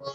ओम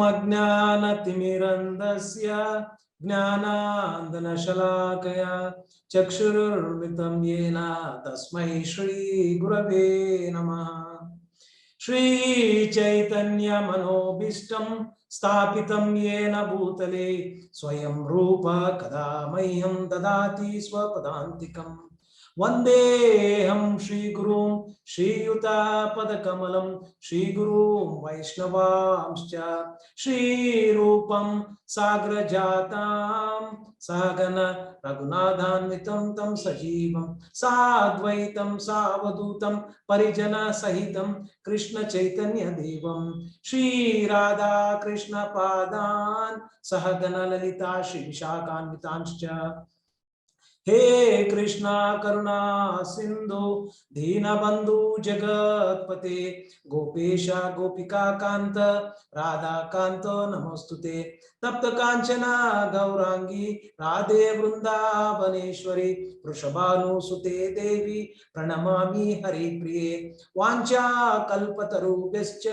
अज्ञानतिमिरन्धस्य ज्ञानाञ्जनशलाकया चक्षुरुन्मिलितं येन तस्मै श्रीगुरवे नमः। श्रीचैतन्यमनोभीष्टं स्थापितं येन भूतले स्वयं रूप कदा मह्यं ददाति स्वपदान्तिकम्। वन्देऽहं श्रीगुरुं श्रीयुतापदकमलं श्रीगुरुं वैष्णवांश्च श्रीरूपं साग्रजातां सहगन रघुनाथान्वितं तं सजीवं साद्वैतं सावधूतं परिजनसहितं कृष्ण चैतन्य देवं श्रीराधा कृष्ण पादान् सहगन ललिता श्री विशाखान्वितांश्च हे कृष्णा करुणा सिंधु दीनबंधु जगत्पते गोपेश गोपिका कांत राधा कांत नमोस्तुते तप्त कांचना गौरांगी राधे वृंदावनेश्वरी वृषभानुसुते देवी प्रणमामि हरिप्रिये वाञ्छा कल्पतरुभ्यश्च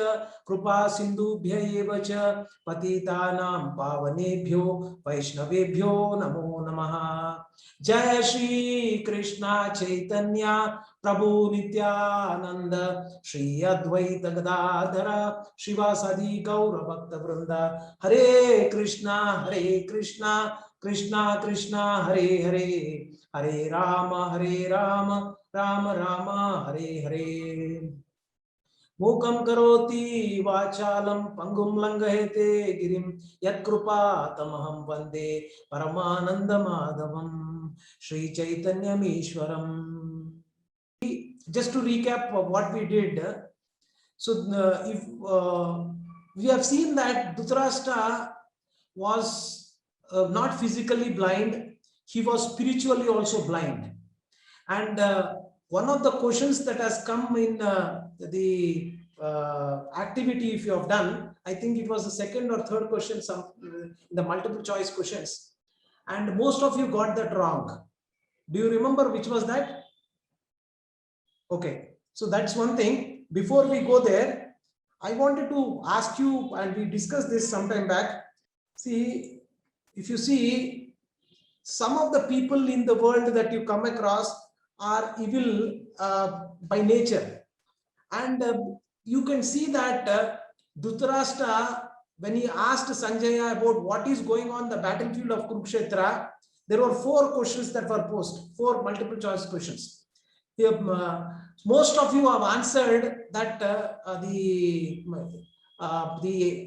कृपा सिन्धुभ्य एव च पतितानां पावनेभ्यो वैष्णवेभ्यो नमो नमः। जय श्री कृष्णा चैतन्य प्रभु नित्यानंद श्री अद्वैत गदाधर शिवासादि गौर भक्त वृंद हरे कृष्णा कृष्णा कृष्णा हरे हरे हरे राम राम राम हरे हरे। मूकं करोति वाचालं पंगुं लंघयते गिरिं यत्कृपा तमहं वन्दे परमानन्दमाधवं Shri चैतन्यमीश्वरम्। Just to recap what we did, so if we have seen that Dhritarashtra was not physically blind, he was spiritually also blind, and one of the questions that has come in the activity, if you have done, I think it was the second or third question, some in the multiple choice questions, and most of you got that wrong. Do you remember which was that? Okay, so that's one thing. Before we go there, I wanted to ask you, and we discussed this sometime back. See, if you see, some of the people in the world that you come across are evil by nature, and you can see that Dhritarashtra, when he asked Sanjaya about what is going on the battlefield of Kurukshetra, there were 4 questions that were posed, 4 multiple choice questions. Most of you have answered that the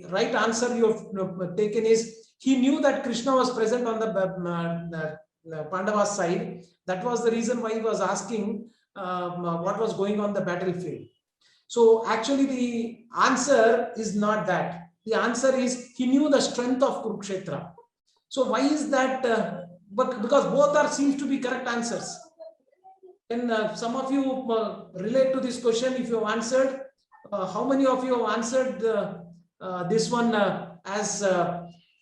right answer you have taken is he knew that Krishna was present on the Pandavas side. That was the reason why he was asking what was going on the battlefield. So actually the answer is not that. The answer is he knew the strength of Kurukshetra. So why is that? But because both are seems to be correct answers. Can some of you relate to this question? If you have answered, how many of you have answered this one as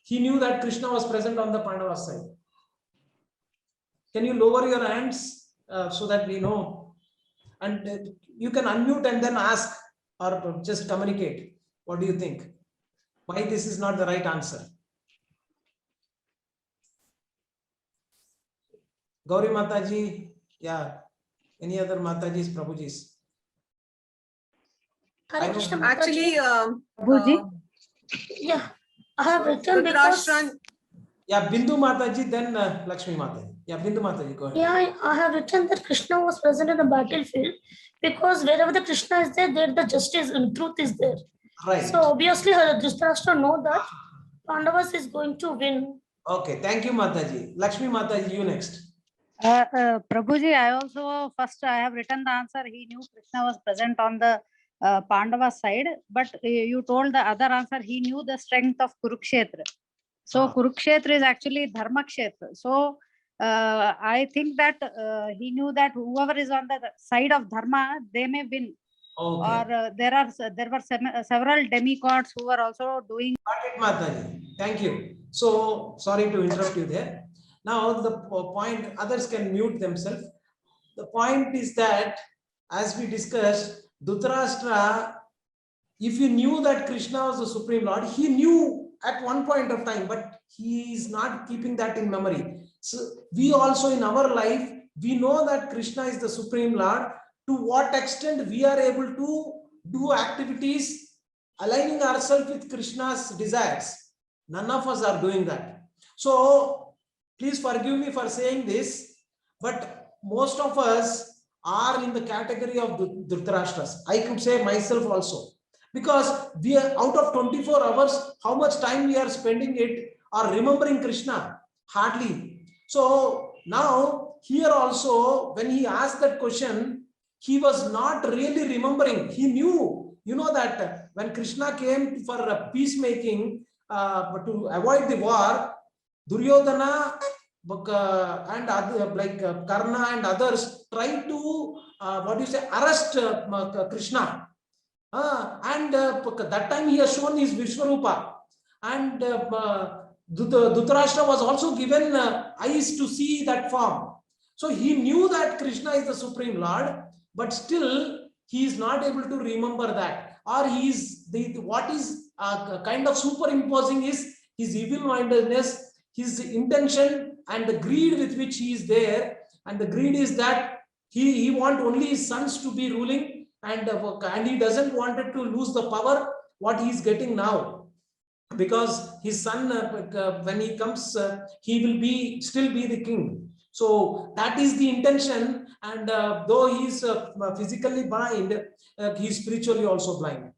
he knew that Krishna was present on the Pandava side? Can you lower your hands so that we know? And you can unmute and then ask or just communicate. What do you think? Why this is not the right answer? Gauri Mataji, yeah. Any other Matajis, Prabhujis? Actually, yeah, I have written because yeah, Bindu Mataji, then Lakshmi Mataji. Yeah, Bindu Mataji, go ahead. Yeah, I have written that Krishna was present in the battlefield because wherever the Krishna is there, there the justice and truth is there. Right. So obviously, Dhritarashtra know that Pandavas is going to win. Okay, thank you, Mataji. Lakshmi Mataji, you next. Prabhuji, I also first I have written the answer. He knew Krishna was present on the Pandava side, but you told the other answer. He knew the strength of Kurukshetra. So Kurukshetra is actually Dharma Kshetra. So I think that he knew that whoever is on the side of Dharma, they may win. Okay. Or there were several demigods who were also doing. Got it, Mataji. Thank you. So sorry to interrupt you there. Now the point, others can mute themselves. The point is that, as we discussed, Dhritarashtra, if he knew that Krishna was the Supreme Lord, he knew at one point of time, but he is not keeping that in memory. So we also in our life, we know that Krishna is the Supreme Lord. To what extent we are able to do activities aligning ourselves with Krishna's desires? None of us are doing that. So please forgive me for saying this, but most of us are in the category of Dhritarashtras. I could say myself also, because we are out of 24 hours, how much time we are spending it or remembering Krishna? Hardly. So now here also, when he asked that question, he was not really remembering. He knew, you know, that when Krishna came for peacemaking, to avoid the war, Duryodhana and other, like Karna and others try to arrest Krishna. And that time he has shown his Vishwarupa, and Dhritarashtra was also given eyes to see that form. So he knew that Krishna is the Supreme Lord, but still he is not able to remember that, or he is what is kind of superimposing is his evil-mindedness, his intention, and the greed with which he is there. And the greed is that he wants only his sons to be ruling, and he doesn't want it to lose the power what he is getting now, because his son, when he comes, he will still be the king. So that is the intention, and though he is physically blind, he is spiritually also blind.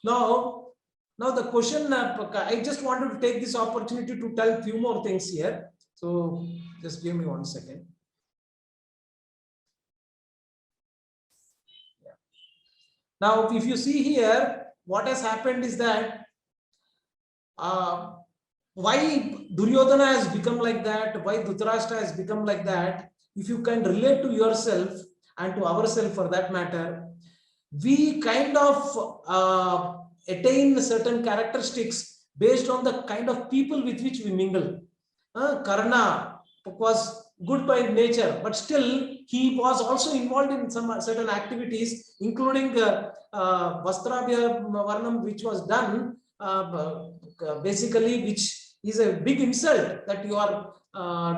Now the question, I just wanted to take this opportunity to tell a few more things here. So just give me 1 second. Now, if you see here, what has happened is that why Duryodhana has become like that, why Dhritarashtra has become like that. If you can relate to yourself and to ourselves for that matter, we kind of attain certain characteristics based on the kind of people with which we mingle. Karna was good by nature, but still he was also involved in some certain activities, including Vastrabhya Varnam, which was done basically, which is a big insult that you are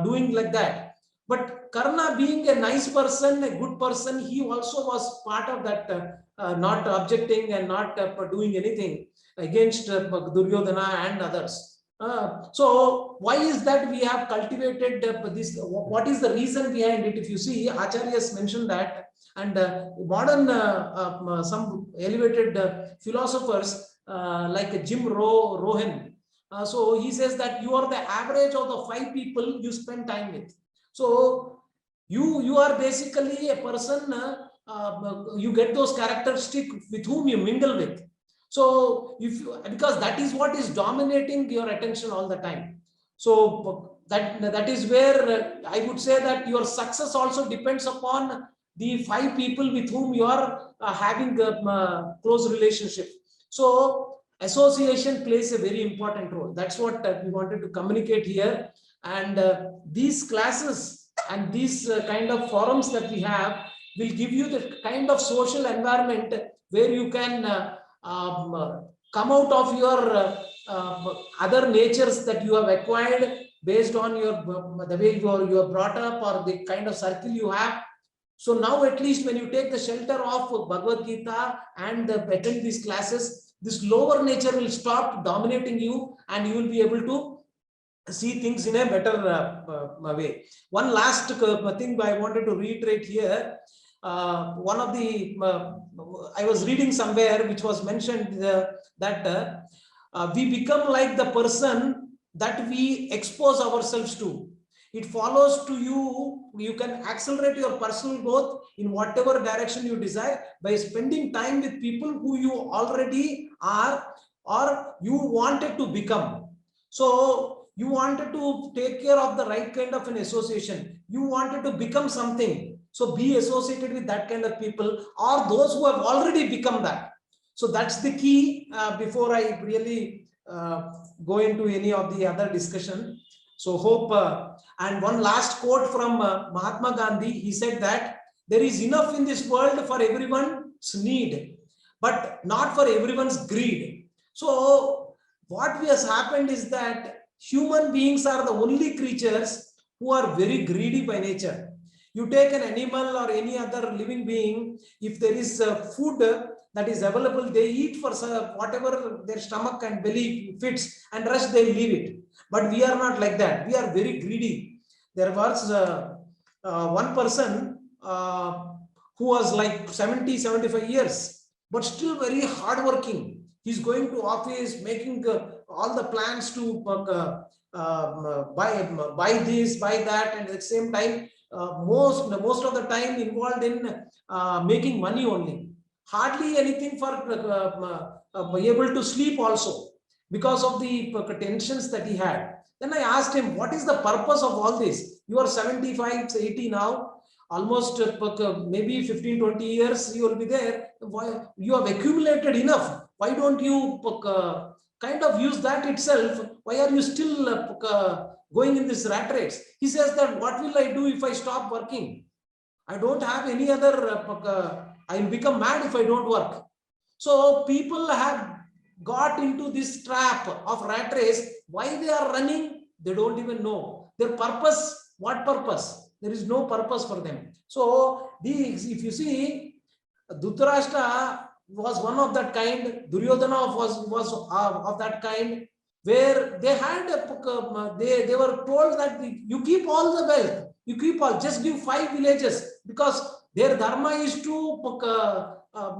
doing like that. But Karna, being a nice person, a good person, he also was part of that, not objecting and not doing anything against Duryodhana and others. So why is that we have cultivated this? What is the reason behind it? If you see, Acharyas mentioned that, and modern some elevated philosophers like Jim Rohn, so he says that you are the average of the 5 people you spend time with. So you are basically a person, you get those characteristics with whom you mingle with. So because that is what is dominating your attention all the time. So that is where I would say that your success also depends upon the 5 people with whom you are having a close relationship. So association plays a very important role. That's what we wanted to communicate here. And these classes and these kind of forums that we have will give you the kind of social environment where you can come out of your other natures that you have acquired based on the way you are brought up or the kind of circle you have. So now at least when you take the shelter of Bhagavad Gita and attend these classes, this lower nature will stop dominating you and you will be able to see things in a better way. One last thing I wanted to reiterate here. One of the, I was reading somewhere which was mentioned that we become like the person that we expose ourselves to. It follows to you can accelerate your personal growth in whatever direction you desire by spending time with people who you already are or you wanted to become. So you wanted to take care of the right kind of an association. You wanted to become something. So be associated with that kind of people or those who have already become that. So that's the key before I really go into any of the other discussion. So hope, and one last quote from Mahatma Gandhi, he said that there is enough in this world for everyone's need, but not for everyone's greed. So what has happened is that human beings are the only creatures who are very greedy by nature. You take an animal or any other living being, if there is food that is available, they eat for whatever their stomach and belly fits, and rest they leave it. But we are not like that. We are very greedy. There was one person who was like 70, 75 years, but still very hardworking. He's going to office, making all the plans to buy this, buy that, and at the same time, most of the time involved in making money only. Hardly anything for able to sleep also because of the tensions that he had. Then I asked him, what is the purpose of all this? You are 75, 80 now, almost maybe 15, 20 years you will be there. Why you have accumulated enough? Why don't you kind of use that itself? Why are you still going in this rat race? He says that what will I do if I stop working? I don't have any other, I'll become mad if I don't work. So people have got into this trap of rat race. Why they are running, they don't even know. Their purpose, what purpose? There is no purpose for them. So if you see, Dhritarashtra was one of that kind, Duryodhana was of that kind, where they had they were told that you keep all the wealth, you keep all, just give 5 villages, because their dharma is to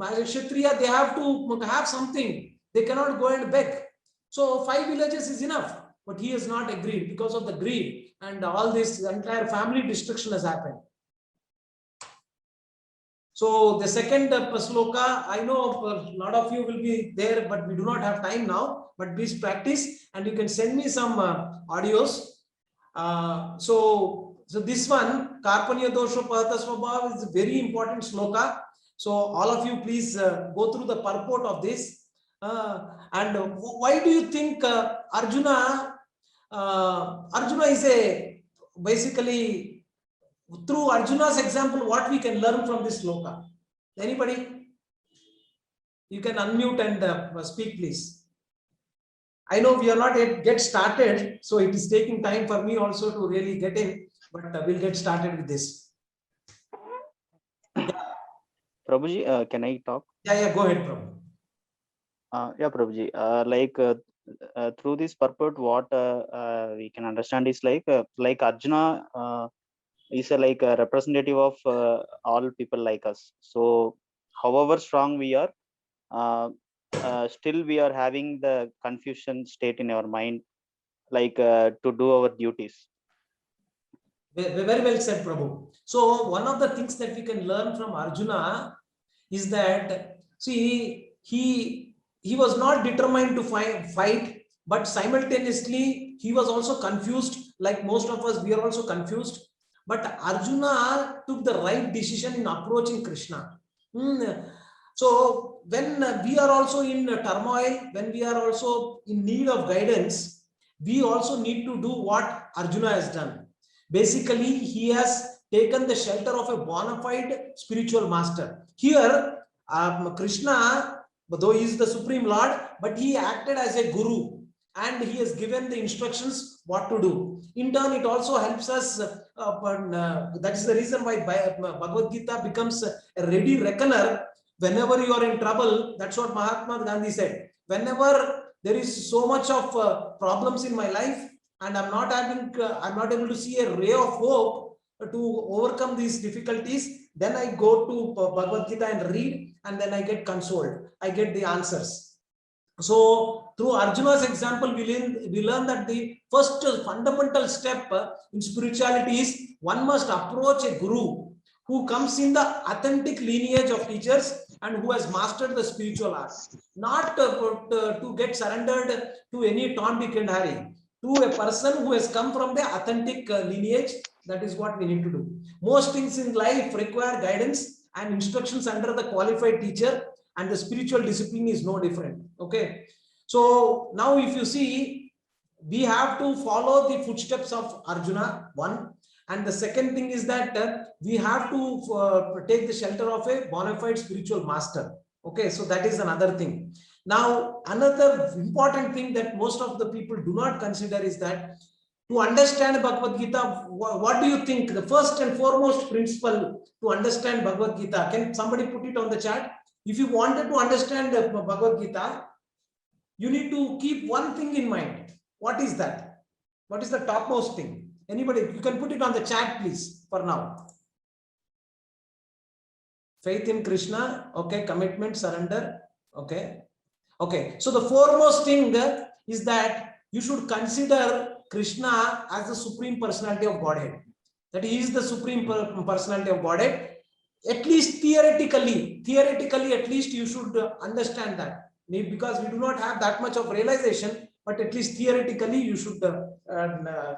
as a Kshatriya, they have to have something. They cannot go and beg. So 5 villages is enough. But he has not agreed because of the greed, and all this entire family destruction has happened. So the second sloka, I know a lot of you will be there, but we do not have time now. But please practice, and you can send me some audios. So this one, Karpanya Dosha Pahata Swabhav, is a very important sloka. So all of you please go through the purport of this. And why do you think Arjuna is a, basically, through Arjuna's example, what we can learn from this sloka? Anybody? You can unmute and speak, please. I know we are not yet get started, so it is taking time for me also to really get in, but we'll get started with this. Prabhuji, can I talk? Yeah, go ahead, Prabhu. Yeah, Prabhuji, through this purport, what we can understand is like Arjuna is a representative of all people like us. So however strong we are, still we are having the confusion state in our mind, to do our duties. Very well said, Prabhu. So one of the things that we can learn from Arjuna is that, see, he was not determined to fight, but simultaneously he was also confused. Like most of us, we are also confused. But Arjuna took the right decision in approaching Krishna. So when we are also in turmoil, when we are also in need of guidance, we also need to do what Arjuna has done. Basically, he has taken the shelter of a bona fide spiritual master. Here, Krishna, though he is the Supreme Lord, but he acted as a guru, and he has given the instructions what to do. In turn, it also helps us, that is the reason why Bhagavad Gita becomes a ready reckoner whenever you are in trouble. That's what Mahatma Gandhi said. Whenever there is so much of problems in my life, and I'm not able to see a ray of hope to overcome these difficulties, then I go to Bhagavad Gita and read, and then I get consoled. I get the answers. So through Arjuna's example, we learn that the first fundamental step in spirituality is one must approach a guru who comes in the authentic lineage of teachers and who has mastered the spiritual art, not to get surrendered to any Tom, Dick and Harry. To a person who has come from the authentic lineage. That is what we need to do. Most things in life require guidance and instructions under the qualified teacher, and the spiritual discipline is no different. Okay. So now if you see, we have to follow the footsteps of Arjuna, one. And the second thing is that we have to take the shelter of a bona fide spiritual master. Okay. So that is another thing. Now, another important thing that most of the people do not consider is that to understand Bhagavad Gita, what do you think? The first and foremost principle to understand Bhagavad Gita, can somebody put it on the chat? If you wanted to understand Bhagavad Gita, you need to keep one thing in mind. What is that? What is the topmost thing? Anybody, you can put it on the chat, please, for now. Faith in Krishna, okay, commitment, surrender, okay. Okay, so the foremost thing is that you should consider Krishna as the Supreme Personality of Godhead. That he is the Supreme Personality of Godhead. At least theoretically, at least you should understand that. Because we do not have that much of realization, but at least theoretically you should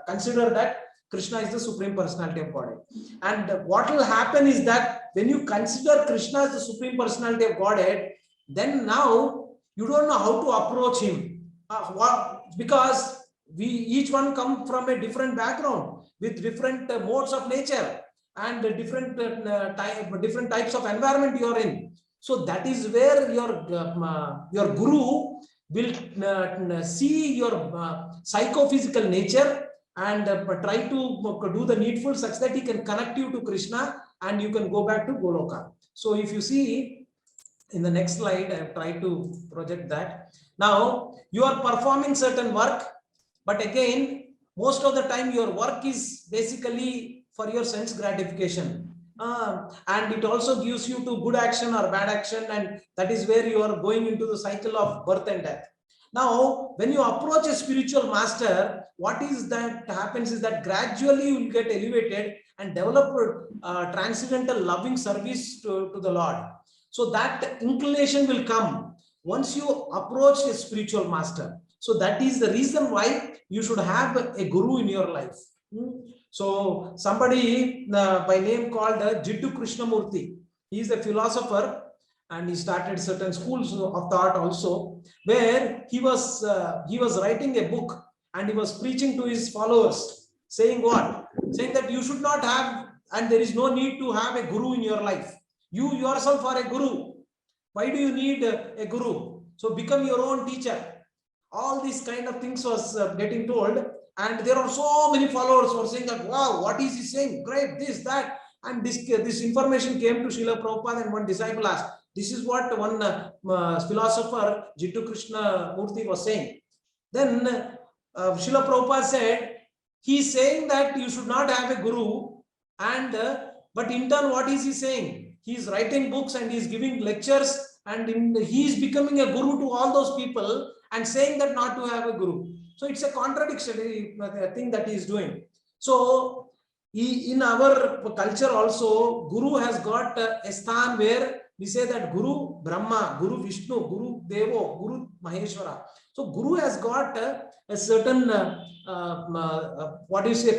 consider that Krishna is the Supreme Personality of Godhead. And what will happen is that when you consider Krishna as the Supreme Personality of Godhead, then now you don't know how to approach him. Because we each one come from a different background with different modes of nature and different types of environment you are in. So that is where your guru will see your psychophysical nature and try to do the needful such that he can connect you to Krishna and you can go back to Goloka. So if you see in the next slide, I have tried to project that. Now you are performing certain work, but again, most of the time your work is basically for your sense gratification. And it also gives you to good action or bad action, and that is where you are going into the cycle of birth and death. Now, when you approach a spiritual master, what is that happens is that gradually you will get elevated and develop transcendental loving service to the Lord. So that inclination will come once you approach a spiritual master. So that is the reason why you should have a guru in your life. So somebody by name called Jiddu Krishnamurti, he is a philosopher and he started certain schools of thought also, where he was writing a book and he was preaching to his followers, saying what? Saying that you should not have, and there is no need to have a guru in your life. You yourself are a guru. Why do you need a guru? So become your own teacher. All these kind of things was getting told, and there are so many followers who are saying that, wow, what is he saying? Great, this, that. And this information came to Srila Prabhupada, and one disciple asked, this is what one philosopher, Jiddu Krishnamurti, was saying. Then Srila Prabhupada said, he's saying that you should not have a guru, and but in turn, what is he saying? He's writing books and he's giving lectures, and he's becoming a guru to all those people and saying that not to have a guru. So it's a contradictory thing that he is doing. So in our culture also, guru has got a sthan where we say that Guru Brahma, Guru Vishnu, Guru Devo, Guru Maheshwara. So Guru has got a certain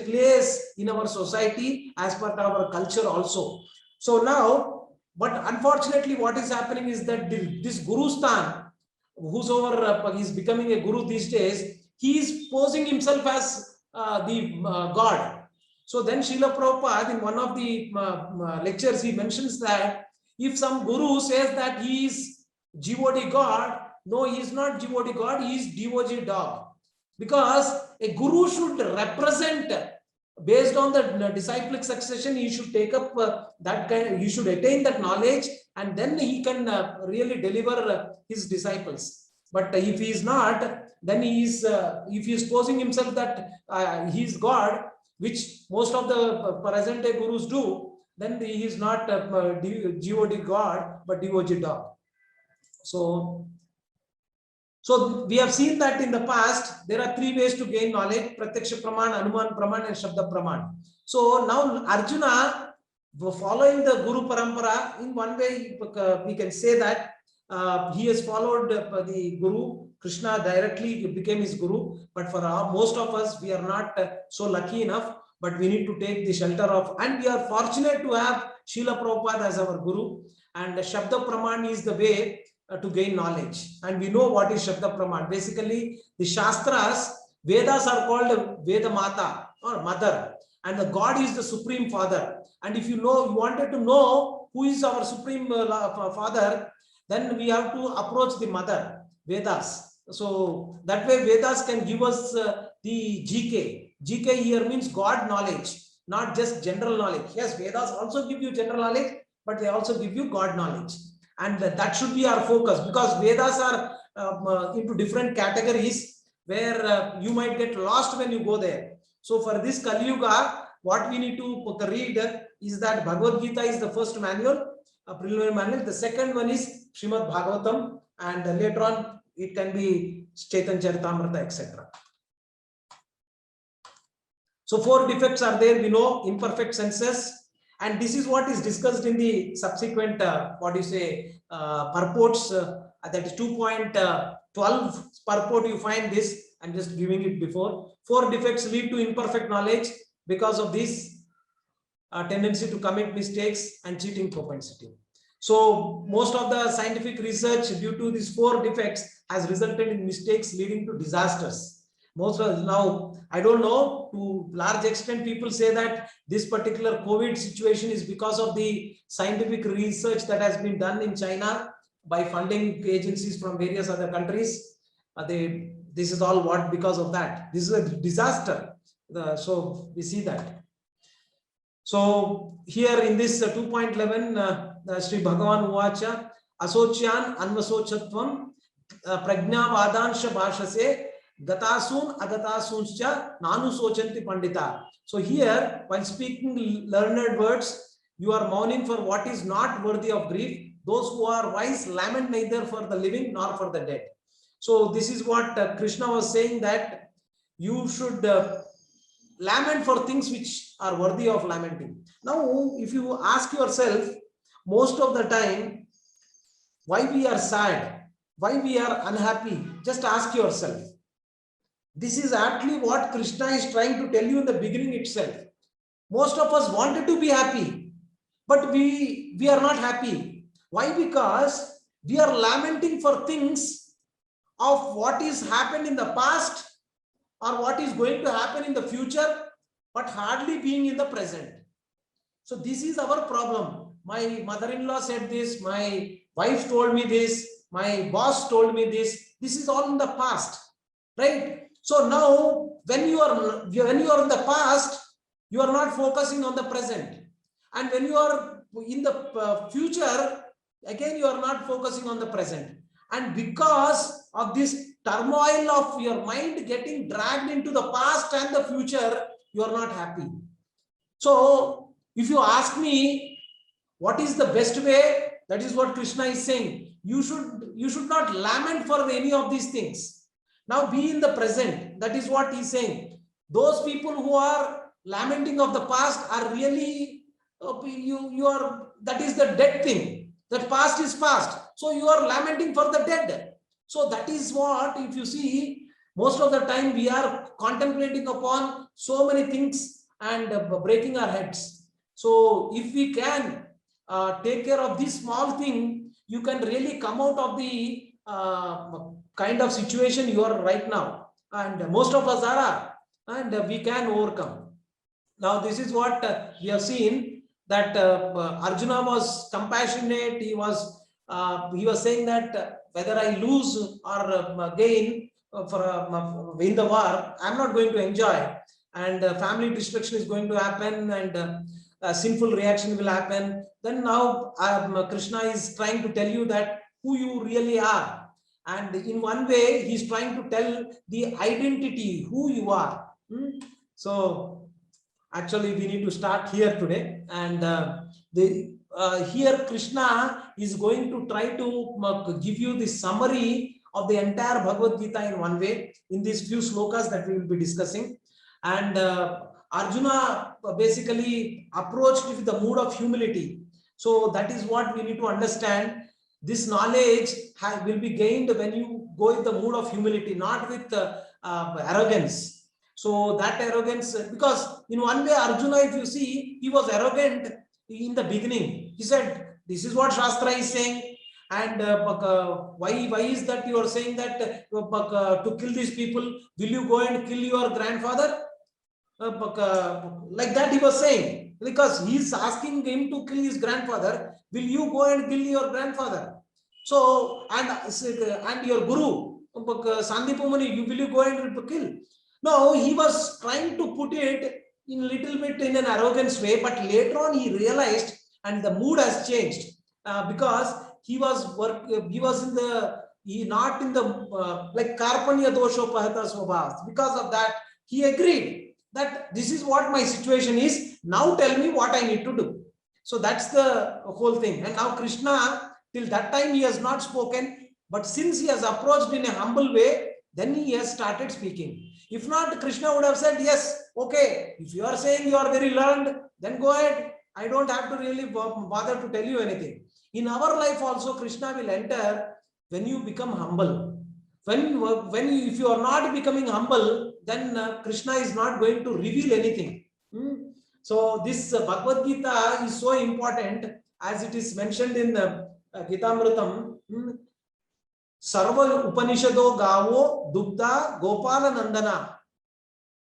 place in our society as part of our culture also. So now, but unfortunately what is happening is that this Guru Stan, whosoever is becoming a guru these days, he is posing himself as the God. So then Srila Prabhupada, in one of the lectures, he mentions that if some guru says that he is GOD God, no, he is not GOD God, he is DOG dog. Because a guru should represent, based on the disciplic succession, he should take up that kind, he should attain that knowledge, and then he can really deliver his disciples. But if he is not, then he is, if he is posing himself that he is God, which most of the present day gurus do, then he is not GOD God, but DOG dog. So we have seen that in the past, there are three ways to gain knowledge: Pratyaksha Praman, Anuman Praman, and Shabda Praman. So now Arjuna, following the Guru Parampara, in one way we can say that he has followed the Guru. Krishna directly became his Guru, but for most of us, we are not so lucky enough, but we need to take the shelter of, and we are fortunate to have Srila Prabhupada as our Guru, and Shabda Praman is the way to gain knowledge. And we know what is Shabda Praman. Basically, the Shastras, Vedas are called Veda Mata or Mother, and the God is the Supreme Father. And if you wanted to know who is our Supreme Father, then we have to approach the Mother, Vedas. So that way Vedas can give us the GK. GK here means God knowledge, not just general knowledge. Yes, Vedas also give you general knowledge, but they also give you God knowledge. And that should be our focus, because Vedas are into different categories where you might get lost when you go there. So for this Kali Yuga, what we need to read is that Bhagavad Gita is the first manual, a preliminary manual. The second one is Srimad Bhagavatam, and later on it can be Chaitanya Charitamrita, etc. So 4 defects are there, we know: imperfect senses, and this is what is discussed in the subsequent purports. That is 2.12 purport, you find this, I'm just giving it before. 4 defects lead to imperfect knowledge because of this tendency to commit mistakes and cheating propensity. So most of the scientific research due to these 4 defects has resulted in mistakes leading to disasters. Most of now, I don't know, to large extent people say that this particular COVID situation is because of the scientific research that has been done in China by funding agencies from various other countries. This is all what because of that. This is a disaster. So we see that. So here in this 2.11, Sri Bhagavan Uvacha, Asocyan Anvasochatvam Prajnavadansha Bhashase Gatasun Agatasunscha Nanu Sochanti Pandita. So here, while speaking learned words, you are mourning for what is not worthy of grief. Those who are wise lament neither for the living nor for the dead. So this is what Krishna was saying, that you should lament for things which are worthy of lamenting. Now, if you ask yourself, most of the time, why we are sad, why we are unhappy, just ask yourself. This is actually what Krishna is trying to tell you in the beginning itself. Most of us wanted to be happy, but we are not happy. Why? Because we are lamenting for things of what is happened in the past or what is going to happen in the future, but hardly being in the present. So this is our problem. My mother-in-law said this, my wife told me this, my boss told me this. This is all in the past, right? So now when you are in the past, you are not focusing on the present. And when you are in the future, again, you are not focusing on the present. And because of this turmoil of your mind getting dragged into the past and the future, you are not happy. So if you ask me, what is the best way? That is what Krishna is saying. You should not lament for any of these things. Now be in the present. That is what he's saying. Those people who are lamenting of the past are really, that is the dead thing. That past is past. So you are lamenting for the dead. So that is what, if you see, most of the time we are contemplating upon so many things and breaking our heads. So if we can take care of this small thing, you can really come out of the kind of situation you are right now. And most of us are, and we can overcome. Now this is what we have seen, that Arjuna was compassionate. He was saying that whether I lose or gain in the war, I'm not going to enjoy, and family destruction is going to happen, and sinful reaction will happen. Then now Krishna is trying to tell you that who you really are, and in one way he's trying to tell the identity, who you are. So actually we need to start here today, and here Krishna is going to try to give you the summary of the entire Bhagavad Gita in one way, in these few slokas that we will be discussing. And Arjuna basically approached with the mood of humility. So that is what we need to understand. This knowledge will be gained when you go with the mood of humility, not with arrogance. So that arrogance, because in one way Arjuna, if you see, he was arrogant in the beginning. He said, this is what Shastra is saying, and why is that you are saying that to kill these people, will you go and kill your grandfather? Like that he was saying, because he is asking him to kill his grandfather. Will you go and kill your grandfather? So, and your guru, Sandipa Muni, will you go and kill? No, he was trying to put it in a little bit in an arrogance way, but later on he realized, and the mood has changed because he was not in the like Karpanya dosho pahata swabhavas. Because of that, he agreed that this is what my situation is. Now tell me what I need to do. So that's the whole thing. And now Krishna, till that time he has not spoken, but since he has approached in a humble way, then he has started speaking. If not, Krishna would have said, yes, okay, if you are saying you are very learned, then go ahead. I don't have to really bother to tell you anything. In our life also, Krishna will enter when you become humble. if you are not becoming humble, then Krishna is not going to reveal anything. So this Bhagavad Gita is so important, as it is mentioned in Gitamritam. Sarva Upanishado Gavo Dugda Gopala Nandana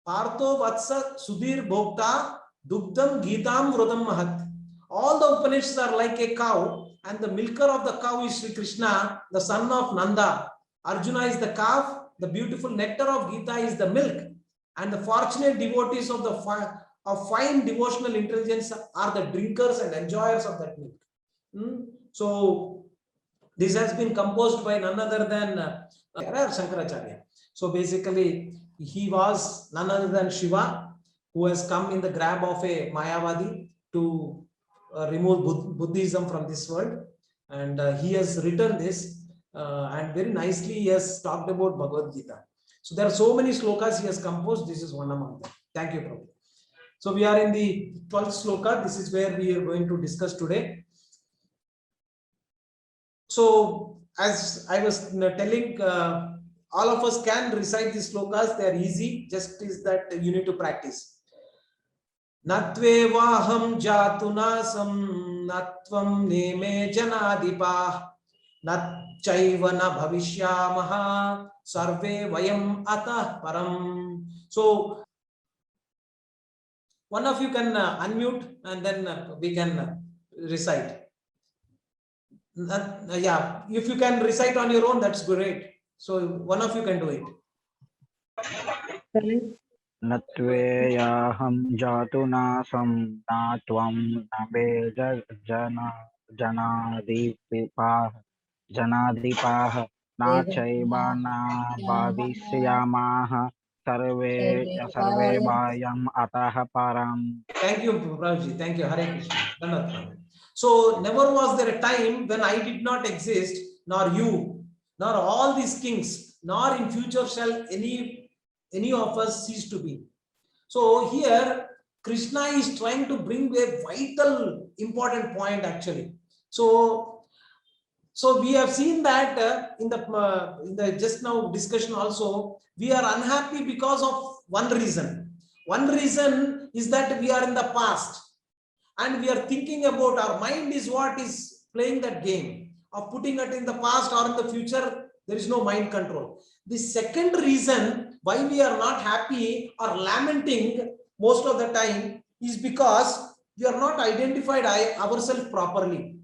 Partho Vatsa Sudhir Bhokta Dugdam Gitam Vrudam Mahat. All the Upanishads are like a cow, and the milker of the cow is Sri Krishna, the son of Nanda. Arjuna is the calf, the beautiful nectar of Gita is the milk, and the fortunate devotees of the fine devotional intelligence are the drinkers and enjoyers of that milk. So this has been composed by none other than Shankaracharya. So basically, he was none other than Shiva, who has come in the grab of a Mayavadi to remove Buddhism from this world, and he has written this, and very nicely he has talked about Bhagavad Gita. So there are so many slokas he has composed. This is one among them. Thank you, Prabhu. So we are in the 12th sloka. This is where we are going to discuss today. So as I was telling, all of us can recite these slokas. They are easy. Just is that you need to practice. Natvevaham jatunasam natvam neme janadipa natchaiva na bhavishyamaha sarve vayam atah param. So one of you can unmute, and then we can recite. Yeah, if you can recite on your own, that's great. So one of you can do it. Natveyaham jatunasam natvam nabe janadipah nachaibana bhavishyamaha sarve bhayam atah param. Thank you, Prabhuji. Thank you. Hare Krishna. So never was there a time when I did not exist, nor you, nor all these kings, nor in future shall any of us cease to be. So here Krishna is trying to bring a vital important point actually. So we have seen that in the just now discussion also, we are unhappy because of one reason. One reason is that we are in the past, and we are thinking about, our mind is what is playing that game of putting it in the past or in the future. There is no mind control. The second reason why we are not happy or lamenting most of the time is because we are not identified ourselves properly.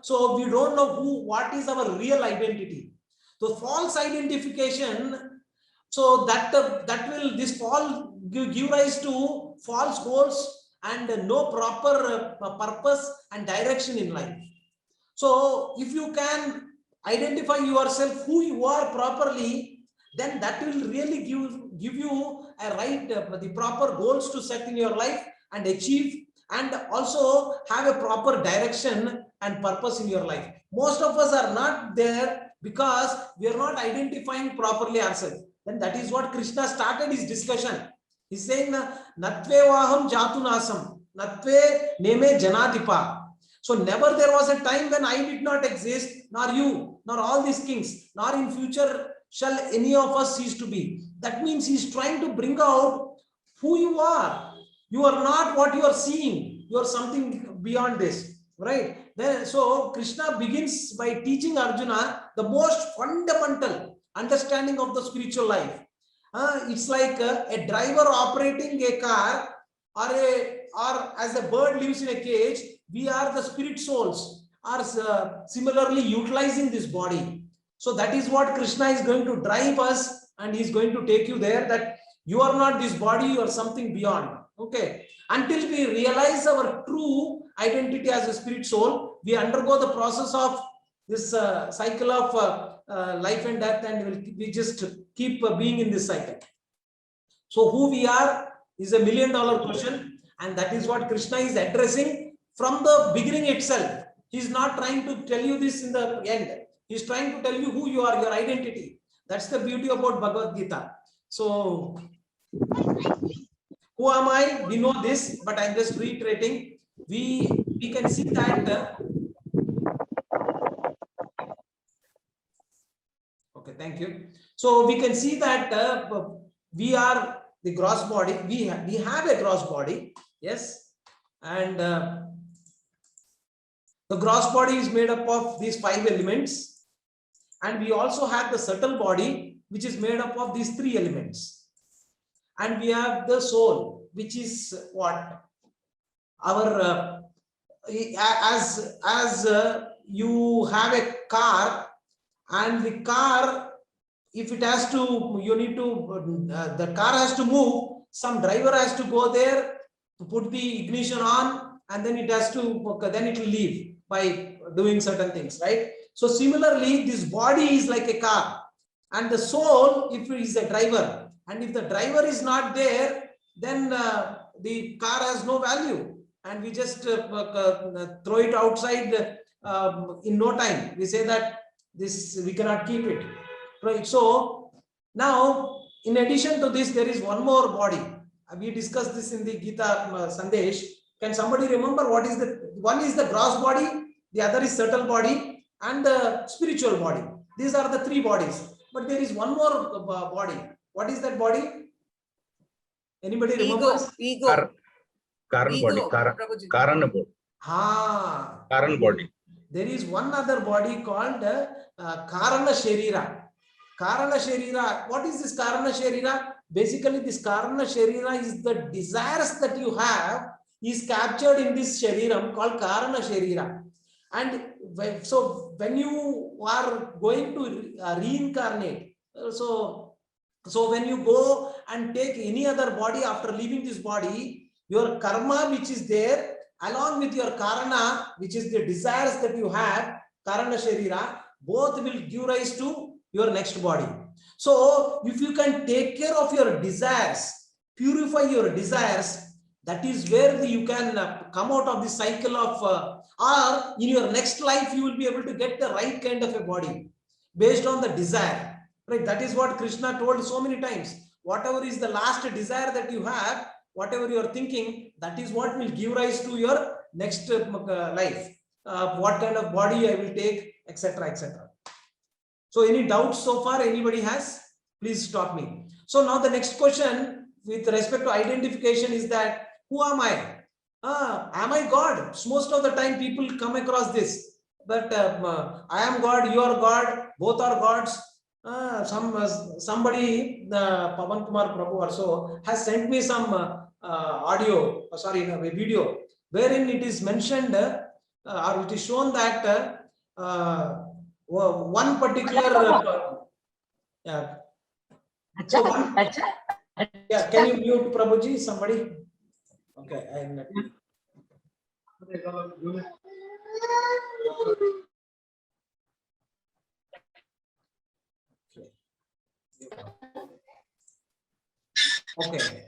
So we don't know what is our real identity. So false identification, so this fall give rise to false goals and no proper purpose and direction in life. So if you can identify yourself who you are properly, then that will really give you a right the proper goals to set in your life and achieve, and also have a proper direction and purpose in your life. Most of us are not there because we are not identifying properly ourselves. Then that is what Krishna started his discussion. He's saying, Natvevaham jatunasam, Natve neme janadipa. So never there was a time when I did not exist, nor you, nor all these kings, nor in future shall any of us cease to be. That means he's trying to bring out who you are. You are not what you are seeing. You are something beyond this, right? Then, so Krishna begins by teaching Arjuna the most fundamental understanding of the spiritual life. It's like a driver operating a car, or as a bird lives in a cage. We are the spirit souls, are similarly utilizing this body. So that is what Krishna is going to drive us, and he is going to take you there, that you are not this body, you are something beyond. Okay, until we realize our true identity as a spirit soul, we undergo the process of this cycle of life and death, and we just keep being in this cycle. So who we are is $1 million question, and that is what Krishna is addressing from the beginning itself. He is not trying to tell you this in the end. He is trying to tell you who you are, your identity. That's the beauty about Bhagavad Gita. So who am I? We know this, but I'm just reiterating. We can see that. Okay, Thank you. So we can see that we are the gross body. We have a gross body. Yes. And the gross body is made up of these 5 elements. And we also have the subtle body, which is made up of these 3 elements. And we have the soul, which is what? Our, as you have a car, and the car, if it has to, you need to, the car has to move, some driver has to go there to put the ignition on, and then it has to, then it will leave by doing certain things, right? So similarly, this body is like a car, and the soul, if it is a driver, and if the driver is not there, then the car has no value, and we just throw it outside in no time. We say that this, we cannot keep it, right? So now, in addition to this, there is one more body. We discussed this in the Gita Sandesh. Can somebody remember what is the one? Is the gross body, the other is subtle body, and the spiritual body. These are the 3 bodies. But there is one more body. What is that body? Anybody remember? Ego. Karan body. Karan body. Karan body. There is one other body called Karana Sharira. Karana Sharira. What is this Karana Sharira? Basically, this Karana Sharira is the desires that you have is captured in this Shariram called Karana Sharira. And so when you are going to reincarnate, so when you go and take any other body after leaving this body, your karma which is there, along with your karana, which is the desires that you have, karana sharira, both will give rise to your next body. So if you can take care of your desires, purify your desires, that is where you can come out of the cycle of, or in your next life, you will be able to get the right kind of a body based on the desire, right? That is what Krishna told so many times. Whatever is the last desire that you have, whatever you are thinking, that is what will give rise to your next life. What kind of body I will take, etc., etc. So any doubts so far anybody has? Please stop me. So now the next question with respect to identification is that, who am I? Am I God? Most of the time people come across this, but I am God, you are God, both are gods. Somebody, Pavan Kumar Prabhu or so, has sent me some a video wherein it is mentioned or it is shown that one particular can you mute Prabhuji, somebody? Okay, okay.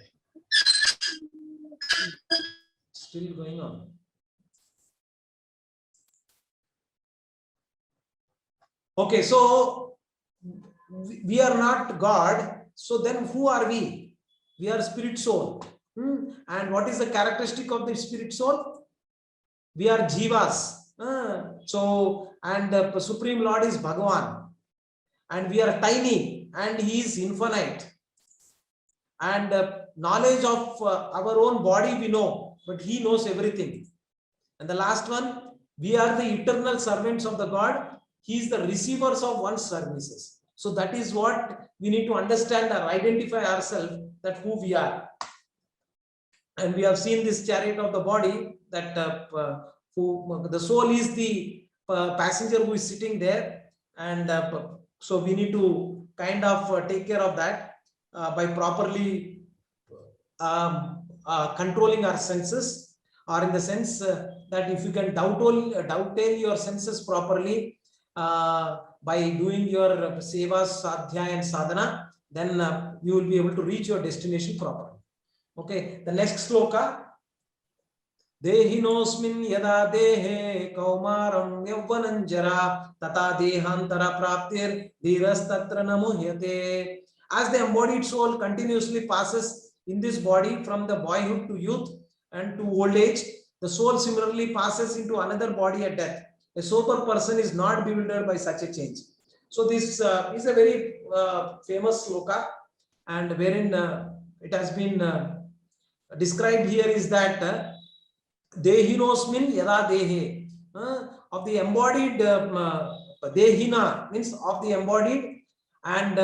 Still going on. Okay, so we are not God. So then who are we? We are spirit soul. And what is the characteristic of the spirit soul? We are jivas. So, and the Supreme Lord is Bhagavan. And we are tiny and he is infinite. And knowledge of our own body we know, but he knows everything. And the last one, we are the eternal servants of the God. He is the receivers of one's services. So that is what we need to understand or identify ourselves, that who we are. And we have seen this chariot of the body, that the soul is the passenger who is sitting there. And so we need to kind of take care of that by properly controlling our senses, or in the sense that if you can dovetail your senses properly by doing your seva, sadhya and sadhana, then you will be able to reach your destination properly. Okay, the next sloka. Dehinosmin yada dehe kaumaram yavvananjara tata dehantara praptir dhiras tatra namuhyate. As the embodied soul continuously passes in this body from the boyhood to youth and to old age, the soul similarly passes into another body at death. A sober person is not bewildered by such a change. So this is a very famous sloka, and wherein it has been described here is that Dehinosmin yada dehe, of the embodied, Dehina means of the embodied, and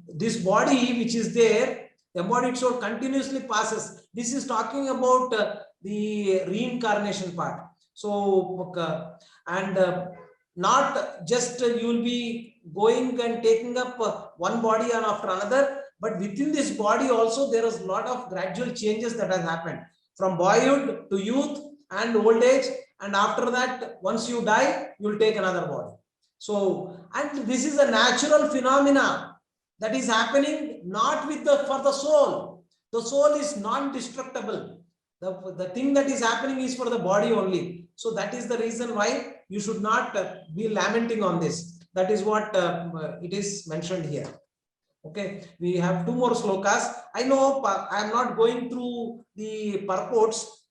this body which is there, the embodied soul continuously passes. This is talking about the reincarnation part. So and not just you will be going and taking up one body and after another, but within this body also there is a lot of gradual changes that has happened from boyhood to youth and old age, and after that once you die you will take another body. So, and this is a natural phenomena that is happening not with the for the soul. The soul is non-destructible. The thing that is happening is for the body only. So that is the reason why you should not be lamenting on this. That is what it is mentioned here. Okay, we have two more slokas. I know I am not going through the purports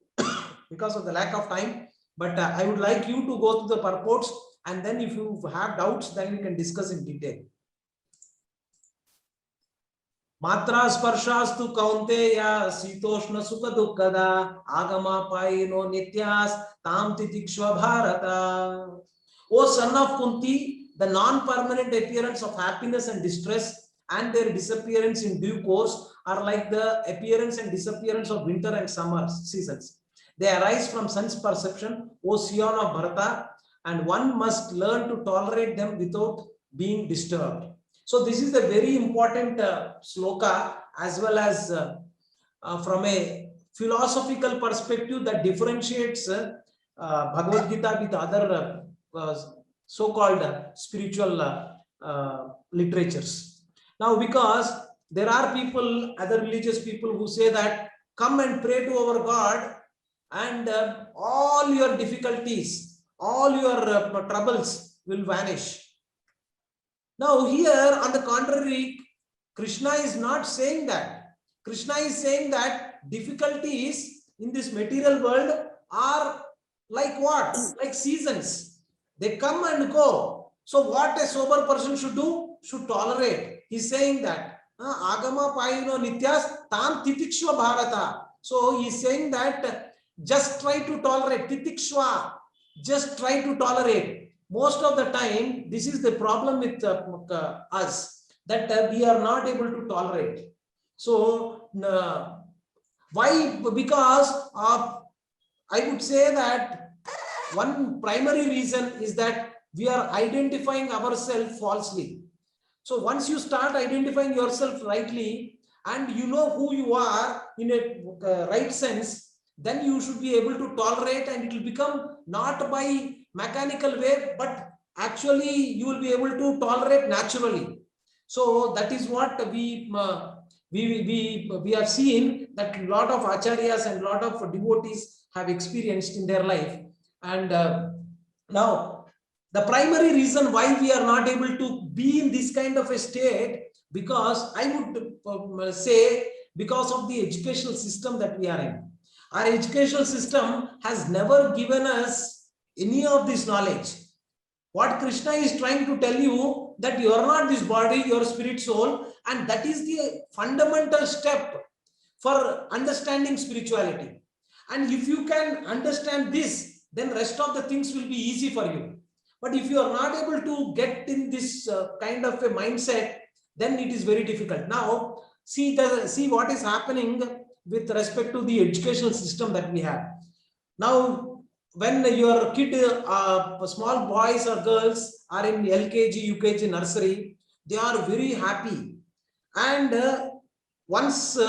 because of the lack of time, but I would like you to go through the purports, and then if you have doubts, then we can discuss in detail. Matra sparshastu kaunteya sitoshna sukha dukkada agama paino nityas tam titikshva bharata. O son of Kunti, the non-permanent appearance of happiness and distress and their disappearance in due course are like the appearance and disappearance of winter and summer seasons. They arise from sense perception, O scion of Bharata, and one must learn to tolerate them without being disturbed. So this is a very important sloka, as well as from a philosophical perspective that differentiates Bhagavad Gita with other so-called spiritual literatures. Now, because there are people, other religious people who say that come and pray to our God and all your difficulties, all your troubles will vanish. Now here, on the contrary, Krishna is not saying that. Krishna is saying that difficulties in this material world are like what? Like seasons. They come and go. So what a sober person should do? Should tolerate. He's saying that agama paino nityas tam titikshva bharata. So he's saying that just try to tolerate. Titikshva. Just try to tolerate. Most of the time, this is the problem with us, that we are not able to tolerate. So why? Because I would say that one primary reason is that we are identifying ourselves falsely. So once you start identifying yourself rightly and you know who you are in a right sense, then you should be able to tolerate, and it will become not by mechanical way, but actually you will be able to tolerate naturally. So that is what we have seen, that a lot of acharyas and a lot of devotees have experienced in their life. And now the primary reason why we are not able to be in this kind of a state, because I would say because of the educational system that we are in. Our educational system has never given us any of this knowledge. What Krishna is trying to tell you, that you are not this body, your spirit, soul, and that is the fundamental step for understanding spirituality. And if you can understand this, then rest of the things will be easy for you. But if you are not able to get in this kind of a mindset, then it is very difficult. Now, see what is happening with respect to the educational system that we have. Now, when your kid, small boys or girls are in LKG, UKG, nursery, they are very happy. And once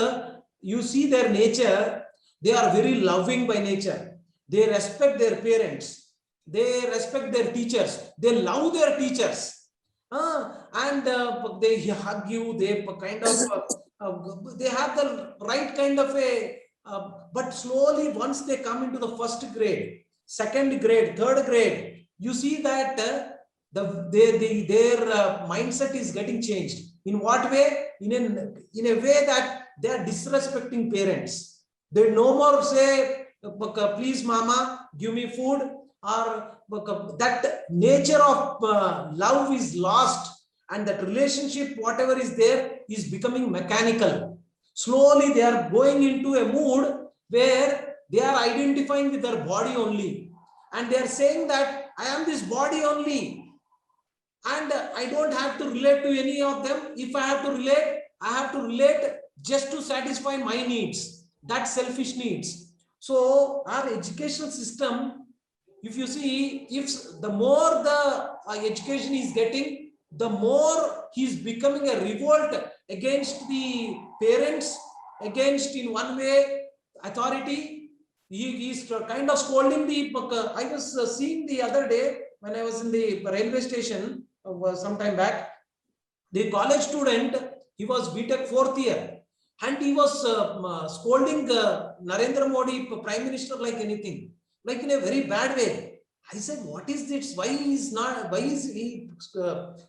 you see their nature, they are very loving by nature. They respect their parents. They respect their teachers. They love their teachers. And they hug you. They kind of, they have the right kind of a, but slowly once they come into the first grade, second grade, third grade, you see that their mindset is getting changed. In what way? In a way that they are disrespecting parents. They no more say, please mama, give me food, or that nature of love is lost and that relationship, whatever is there, is becoming mechanical. Slowly they are going into a mood where they are identifying with their body only, and they are saying that I am this body only, and I don't have to relate to any of them. If I have to relate, I have to relate just to satisfy my needs, that selfish needs. So our educational system, if you see, if the more the education is getting, the more he's becoming a revolt against the parents, against, in one way, authority. He is kind of scolding the, I was seeing the other day when I was in the railway station some time back, the college student, he was BTech 4th year, and he was scolding Narendra Modi, Prime Minister, like anything, like in a very bad way. I said, what is this? Why is he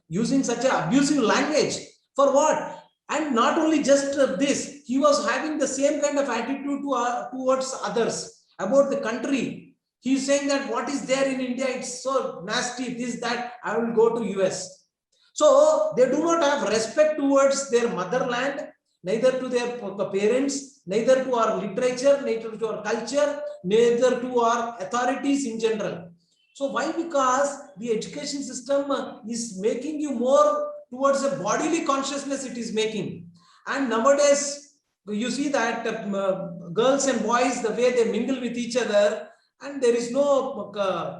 using such an abusive language? For what? And not only just this, he was having the same kind of attitude towards others, about the country. He's saying that what is there in India, it's so nasty, this, that, I will go to US. So they do not have respect towards their motherland, neither to their parents, neither to our literature, neither to our culture, neither to our authorities in general. So why? Because the education system is making you more towards a bodily consciousness, it is making. And nowadays, you see that girls and boys, the way they mingle with each other, and there is no,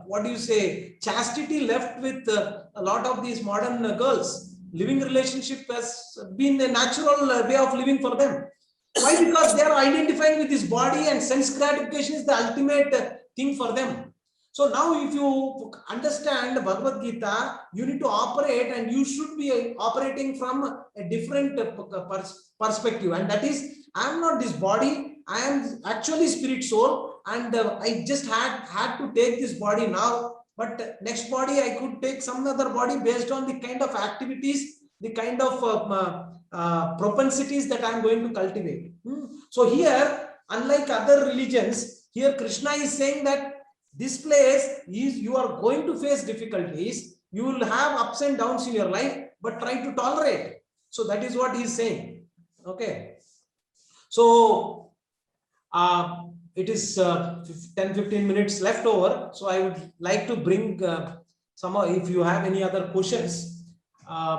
what do you say, chastity left with a lot of these modern girls. Living relationship has been a natural way of living for them. Why? Because they are identifying with this body, and sense gratification is the ultimate thing for them. So now if you understand Bhagavad Gita, you need to operate, and you should be operating from a different perspective. And that is, I am not this body, I am actually spirit soul, and I just had to take this body now, but next body I could take some other body based on the kind of activities, the kind of propensities that I am going to cultivate. So here, unlike other religions, here Krishna is saying that this place is, you are going to face difficulties, you will have ups and downs in your life, but try to tolerate. So that is what he is saying. Okay. So it is 10-15 minutes left over. So I would like to bring if you have any other questions,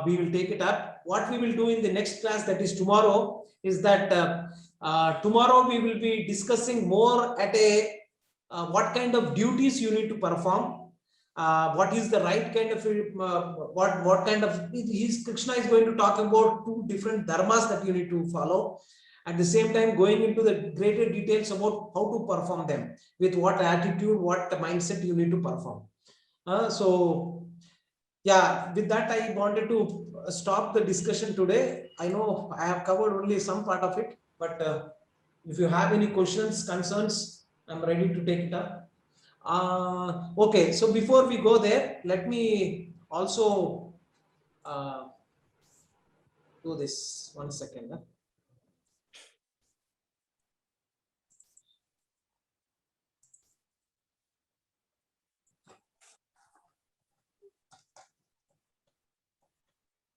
we will take it up. What we will do in the next class, that is tomorrow, is that tomorrow we will be discussing more at a what kind of duties you need to perform, what is the right kind of what kind of, Krishna is going to talk about 2 different dharmas that you need to follow, at the same time going into the greater details about how to perform them, with what attitude, what mindset you need to perform. So yeah, with that I wanted to stop the discussion today. I know I have covered only some part of it, but if you have any questions, concerns, I'm ready to take it up. Okay, so before we go there, let me also do this. 1 second.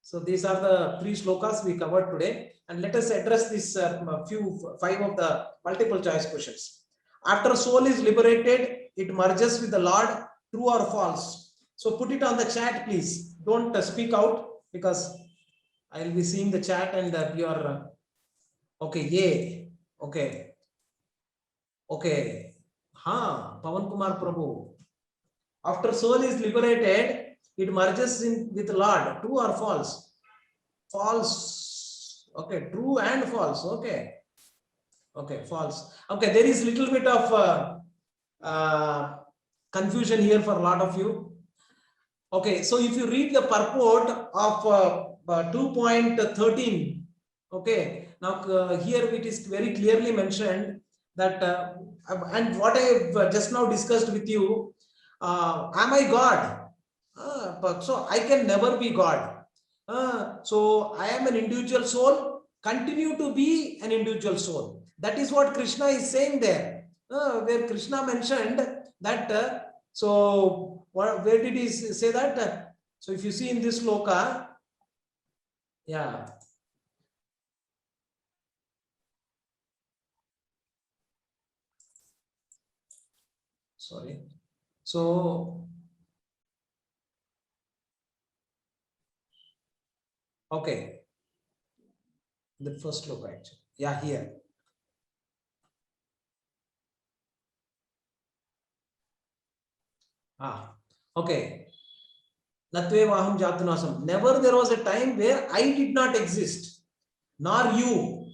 So these are the 3 shlokas we covered today, and let us address this 5 of the multiple choice questions. After soul is liberated, it merges with the Lord, true or false? So put it on the chat, please. Don't speak out, because I will be seeing the chat, and you are okay. Yay. Okay. Okay. Pavan Kumar Prabhu. After soul is liberated, it merges with the Lord. True or false? False. Okay. True and false. Okay. Okay, false. Okay, there is little bit of confusion here for a lot of you. Okay, so if you read the purport of 2.13, okay, now here it is very clearly mentioned that, and what I have just now discussed with you, am I God? So I can never be God. So I am an individual soul, continue to be an individual soul. That is what Krishna is saying there, where Krishna mentioned that, so where did he say that? So if you see in this sloka, Yeah. Sorry. So, okay. The first look, actually. Yeah, here. Okay. Natvevaham jatunasam. Never there was a time where I did not exist, nor you,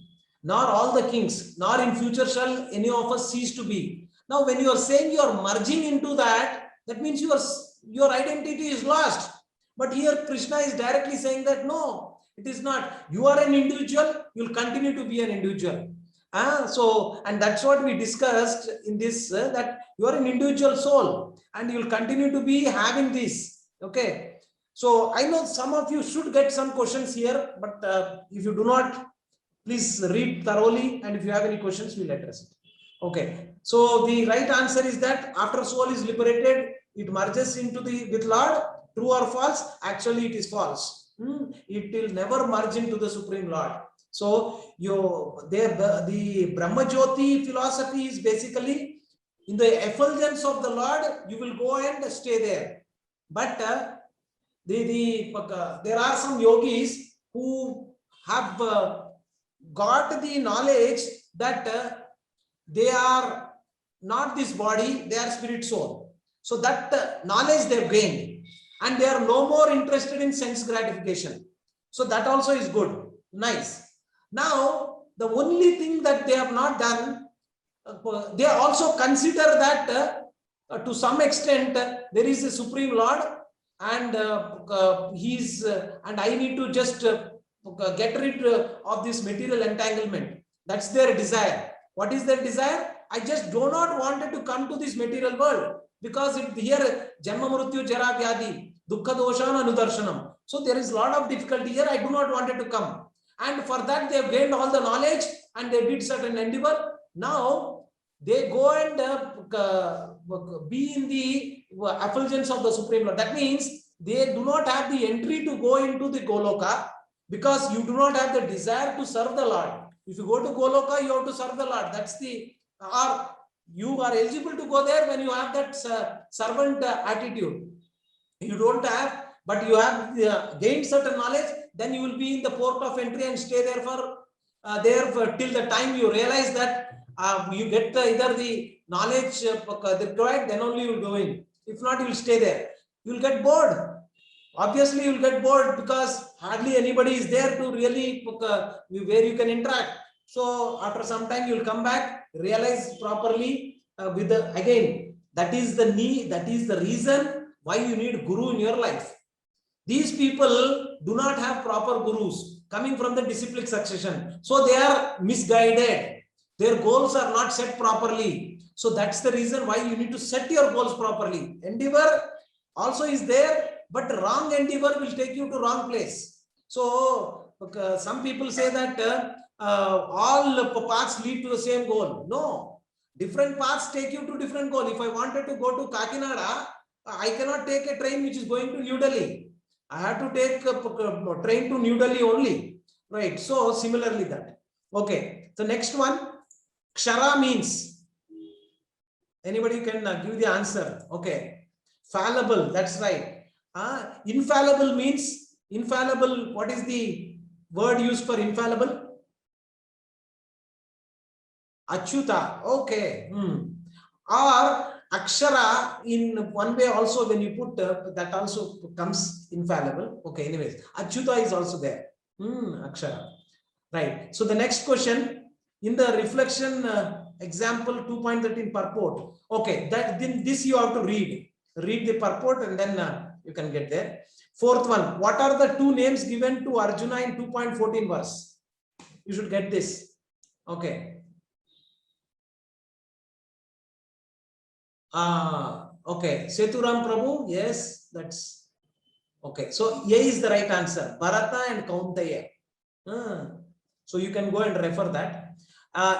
nor all the kings, nor in future shall any of us cease to be. Now, when you are saying you are merging into that, that means your identity is lost. But here Krishna is directly saying that no, it is not. You are an individual, you will continue to be an individual. So, and that's what we discussed in this, that you are an individual soul and you will continue to be having this. Okay. So I know some of you should get some questions here, but if you do not, please read thoroughly, and if you have any questions, we'll address it. Okay. So the right answer is that after soul is liberated, it merges into with Lord. True or false? Actually, it is false. It will never merge into the Supreme Lord. So the Brahma Jyoti philosophy is basically in the effulgence of the Lord, you will go and stay there. But there are some yogis who have got the knowledge that they are not this body, they are spirit soul. So that knowledge they've gained, and they are no more interested in sense gratification. So that also is good. Nice. Now, the only thing that they have not done, they also consider that to some extent there is a Supreme Lord, and and I need to just get rid of this material entanglement. That's their desire. What is their desire? I just do not want to come to this material world, because here Janma Mrityu Jara Vyadhi Dukkha Doshana Anudarshanam. So there is a lot of difficulty here. I do not want to come. And for that, they have gained all the knowledge and they did certain endeavor. Now they go and be in the effulgence of the Supreme Lord. That means they do not have the entry to go into the Goloka, because you do not have the desire to serve the Lord. If you go to Goloka, you have to serve the Lord. That's the, or you are eligible to go there when you have that servant attitude. You don't have, but you have gained certain knowledge, then you will be in the port of entry and stay there for till the time you realize that you get either the knowledge required, then only you will go in. If not, you will stay there. You will get bored. Obviously, you will get bored because hardly anybody is there to really where you can interact. So after some time, you will come back, realize properly again. That is the need. That is the reason why you need guru in your life. These people do not have proper gurus coming from the disciplic succession. So they are misguided. Their goals are not set properly. So that's the reason why you need to set your goals properly. Endeavor also is there, but wrong endeavor will take you to wrong place. So some people say that all paths lead to the same goal. No, different paths take you to different goal. If I wanted to go to Kakinada, I cannot take a train which is going to New Delhi. I have to take a train to New Delhi only, right? So similarly that. Okay, the next one, Kshara means, anybody can give the answer. Okay, fallible, that's right. Infallible means, infallible, what is the word used for infallible? Achyuta, okay. Or Akshara, in one way also, when you put that also comes infallible. Okay, anyways, Achyuta is also there. Akshara. Right. So the next question, in the reflection example 2.13 purport. Okay, then this you have to read. Read the purport and then you can get there. Fourth one, what are the two names given to Arjuna in 2.14 verse? You should get this. Okay. Okay, Seturam Prabhu, yes, that's okay. So A is the right answer, Bharata and Kauntaya. So you can go and refer that.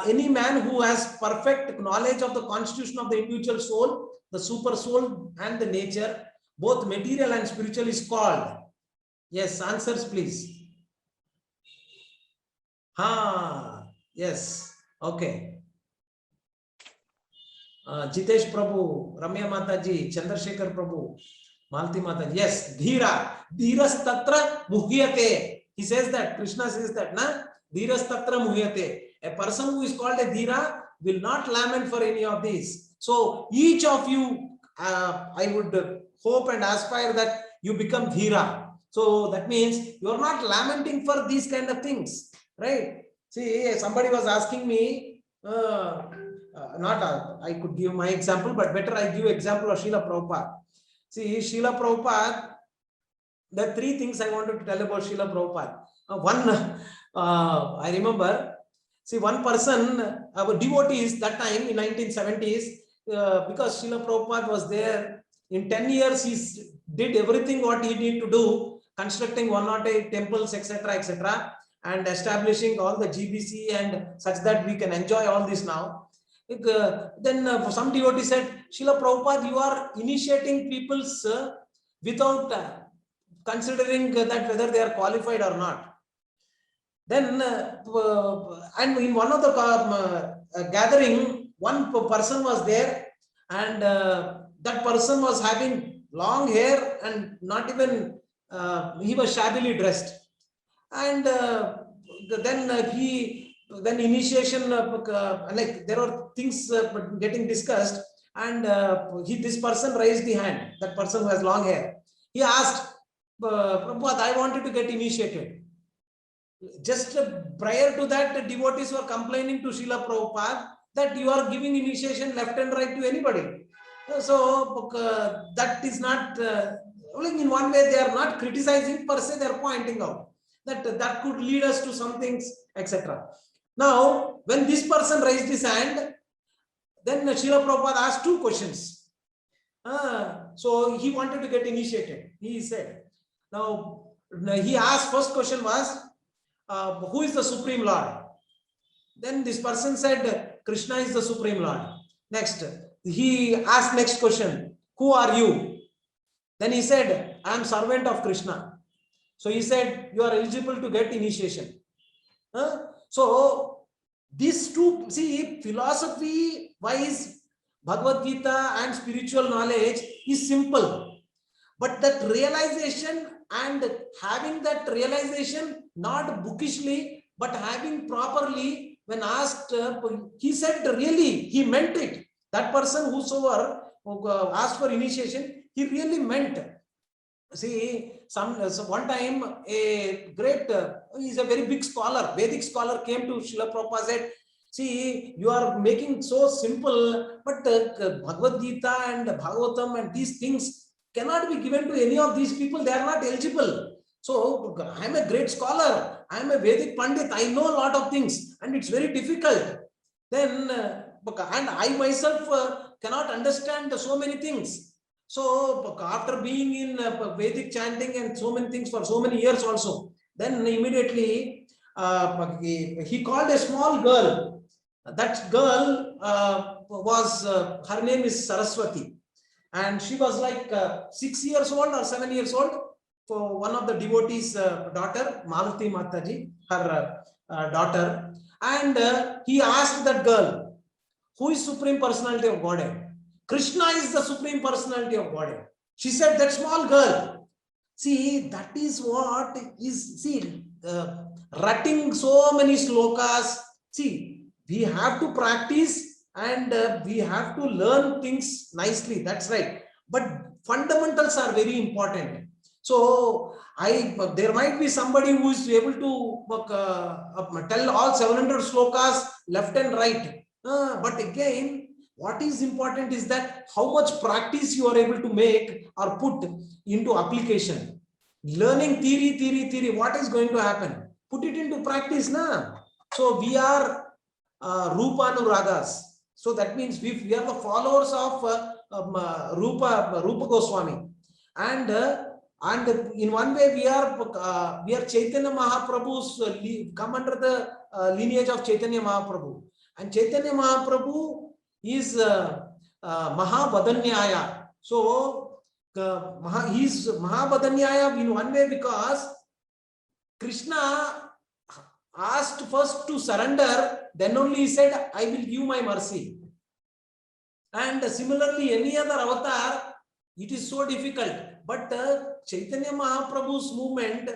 Any man who has perfect knowledge of the constitution of the individual soul, the super soul and the nature, both material and spiritual, is called. Yes, answers please. Yes. Okay. Jitesh Prabhu, Ramya Mataji, Chandrasekhar Prabhu, Malti Mataji. Yes, Dhira. Dhiras tatra muhyate. He says that, Krishna says that, na? Dhiras tatra muhyate. A person who is called a Dhira will not lament for any of these. So each of you, I would hope and aspire that you become Dhira. So that means you are not lamenting for these kind of things, right? See, somebody was asking me, I could give my example, but better I give example of Srila Prabhupada. See, Srila Prabhupada, the three things I wanted to tell about Srila Prabhupada. One, I remember, see, one person, our devotees that time in 1970s, because Srila Prabhupada was there, in 10 years he did everything what he needed to do, constructing 108 temples, etc., etc., and establishing all the GBC and such that we can enjoy all this now. Then some devotee said, Srila Prabhupada, you are initiating people's without considering that whether they are qualified or not. Then, and in one of the gathering, one person was there, and that person was having long hair and not even, he was shabbily dressed. And then initiation, like there are things getting discussed, and this person raised the hand, that person who has long hair. He asked, Prabhupada, I wanted to get initiated. Just prior to that, the devotees were complaining to Srila Prabhupada that you are giving initiation left and right to anybody. So that is not, in one way they are not criticizing per se, they are pointing out that could lead us to some things, etc. Now, when this person raised his hand, then Srila Prabhupada asked two questions. So he wanted to get initiated. He said, now he asked, first question was, who is the Supreme Lord? Then this person said, Krishna is the Supreme Lord. Next, he asked next question, who are you? Then he said, I am servant of Krishna. So he said, you are eligible to get initiation. So these two, see, philosophy wise, Bhagavad Gita and spiritual knowledge is simple. But that realization and having that realization, not bookishly, but having properly, when asked, he said really, he meant it. That person whosoever asked for initiation, he really meant. See, one time a great, he's a very big scholar, Vedic scholar, came to Srila Prabhupada and said, see, you are making so simple, but Bhagavad Gita and Bhagavatam and these things cannot be given to any of these people. They are not eligible. So I am a great scholar. I am a Vedic Pandit. I know a lot of things and it's very difficult. Then, and I myself cannot understand so many things. So after being in Vedic chanting and so many things for so many years also, then immediately he called a small girl. That girl was, her name is Saraswati. And she was like 6 years old or 7 years old. For one of the devotees' daughter, Malati Mataji, her daughter. And he asked that girl, who is Supreme Personality of Godhead? Krishna is the Supreme Personality of Godhead. She said, that small girl. See, that is what is, see, writing so many slokas. See, we have to practice and we have to learn things nicely. That's right. But fundamentals are very important. So, there might be somebody who is able to tell all 700 slokas left and right. But again, what is important is that how much practice you are able to make or put into application. Learning theory, what is going to happen? Put it into practice, na? So we are Rupanuragas. So that means we are the followers of Rupa Goswami. And in one way we are Chaitanya Mahaprabhu's, come under the lineage of Chaitanya Mahaprabhu. And Chaitanya Mahaprabhu is Mahabhadanyaya. So he is Mahabhadanyaya in one way because Krishna asked first to surrender, then only he said, I will give my mercy. And similarly, any other avatar, it is so difficult. But Chaitanya Mahaprabhu's movement,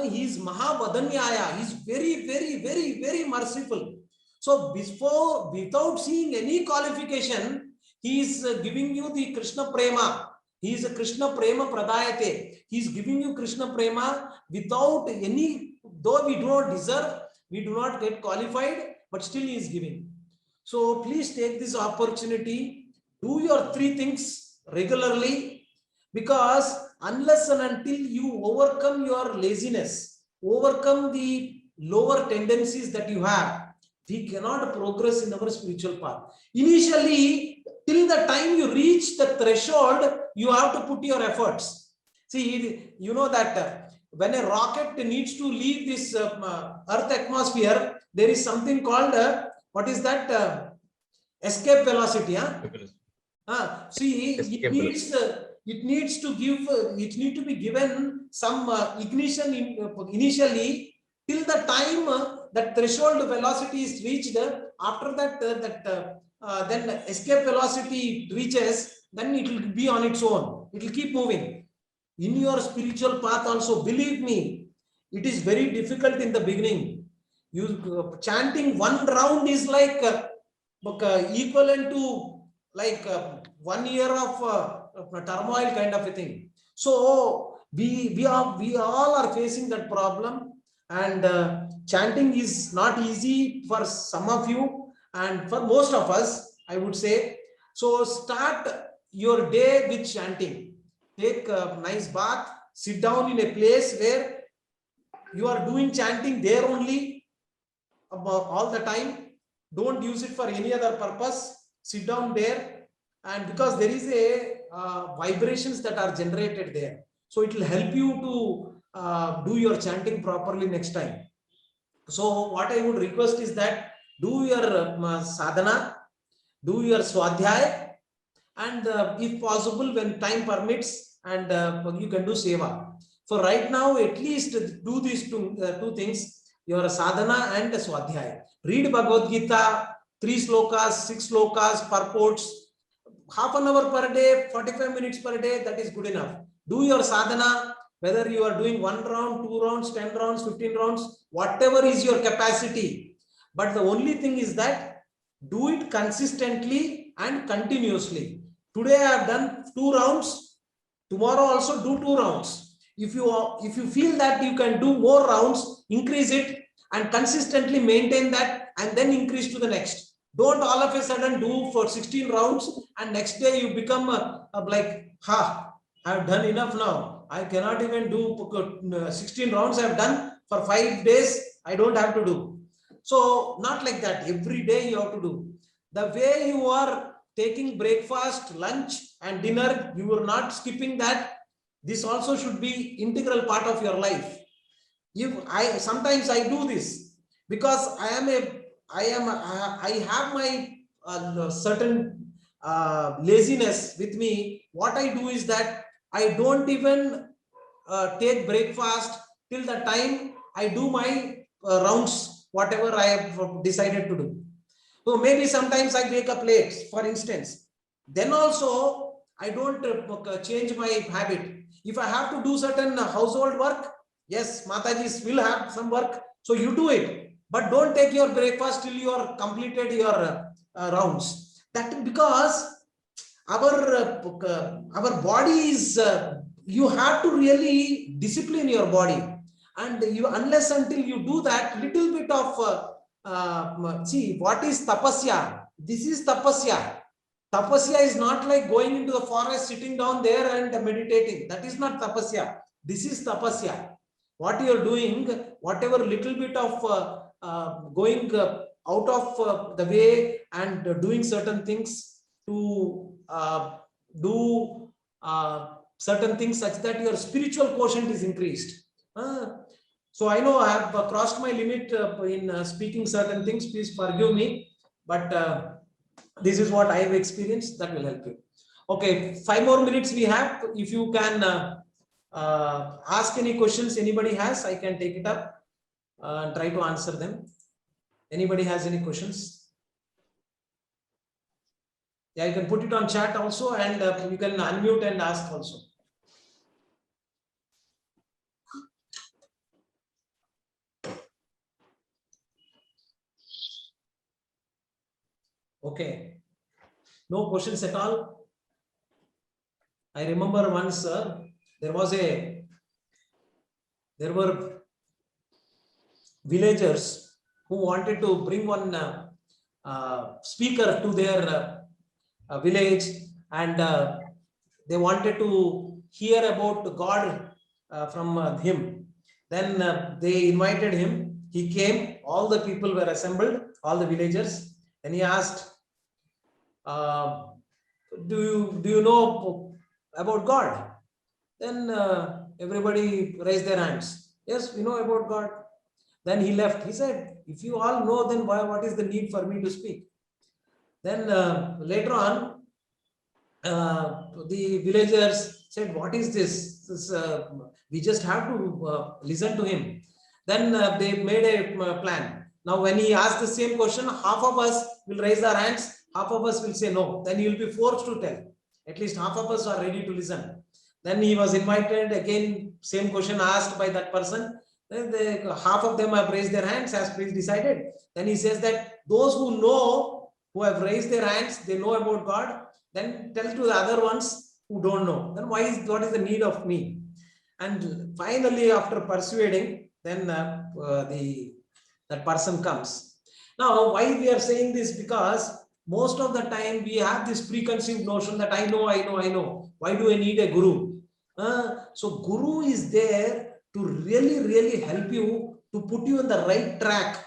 he is Mahavadanyaya. He is very, very, very, very merciful. So without seeing any qualification, he is giving you the Krishna Prema. He is a Krishna Prema Pradayate. He is giving you Krishna Prema without any, though we do not deserve, we do not get qualified, but still he is giving. So please take this opportunity, do your 3 things regularly, because unless and until you overcome your laziness, overcome the lower tendencies that you have, we cannot progress in our spiritual path. Initially, till the time you reach the threshold, you have to put your efforts. See, you know that when a rocket needs to leave this Earth atmosphere, there is something called, what is that? Escape velocity. See, it needs to be given some ignition initially, till the time that threshold velocity is reached. After that, then escape velocity reaches, then it will be on its own. It will keep moving. In your spiritual path also, believe me, it is very difficult in the beginning. You chanting 1 round is like equivalent to like 1 year of turmoil kind of a thing. So we all are facing that problem, and chanting is not easy for some of you, and for most of us, I would say. So start your day with chanting. Take a nice bath, sit down in a place where you are doing chanting there only all the time. Don't use it for any other purpose. Sit down there, and because there is a vibrations that are generated there, so it will help you to do your chanting properly next time. So what I would request is that do your sadhana, do your swadhyaya, and if possible, when time permits, and you can do seva. So right now, at least do these two things, your sadhana and swadhyaya. Read Bhagavad Gita, 3 slokas, 6 slokas, purports, half an hour per day, 45 minutes per day, that is good enough. Do your sadhana, whether you are doing 1 round, 2 rounds, 10 rounds, 15 rounds, whatever is your capacity. But the only thing is that do it consistently and continuously. Today I have done 2 rounds. Tomorrow also do 2 rounds. If you feel that you can do more rounds, increase it and consistently maintain that, and then increase to the next. Don't all of a sudden do for 16 rounds and next day you become like, I have done enough now. I cannot even do 16 rounds I have done for 5 days. I don't have to do. So not like that. Every day you have to do. The way you are taking breakfast, lunch and dinner, you are not skipping that. This also should be integral part of your life. Sometimes I do this because I have my certain laziness with me. What I do is that I don't even take breakfast till the time I do my rounds, whatever I have decided to do. So maybe sometimes I wake up late, for instance. Then also I don't change my habit. If I have to do certain household work, yes, Matajis will have some work, so you do it. But don't take your breakfast till you are completed your rounds. That because our body is, you have to really discipline your body, and you, unless until you do that little bit of see, what is tapasya? This is tapasya. Tapasya is not like going into the forest, sitting down there and meditating. That is not tapasya. This is tapasya. What you are doing, whatever little bit of going out of the way and doing certain things to do certain things such that your spiritual quotient is increased. So I know I have crossed my limit in speaking certain things. Please forgive me, but this is what I have experienced. That will help you. Okay, 5 more minutes we have. If you can ask any questions anybody has, I can take it up. try to answer them. Anybody has any questions? Yeah, you can put it on chat also, and you can unmute and ask also. Okay, no questions at all. I remember once there were villagers who wanted to bring one speaker to their village, and they wanted to hear about God from him. Then they invited him. He came. All the people were assembled, all the villagers. Then he asked, do you know about God? Then everybody raised their hands. Yes, we know about God. Then he left. He said, if you all know, then what is the need for me to speak? Then later on, the villagers said, what is this? We just have to listen to him. Then they made a plan. Now, when he asked the same question, half of us will raise our hands, half of us will say no. Then he will be forced to tell. At least half of us are ready to listen. Then he was invited again, same question asked by that person. Then half of them have raised their hands as priest decided. Then he says that those who know, who have raised their hands, they know about God, then tell to the other ones who don't know. Then what is the need of me? And finally, after persuading, then that person comes. Now, why we are saying this? Because most of the time we have this preconceived notion that I know. Why do I need a guru? So Guru is there to really help you, to put you on the right track.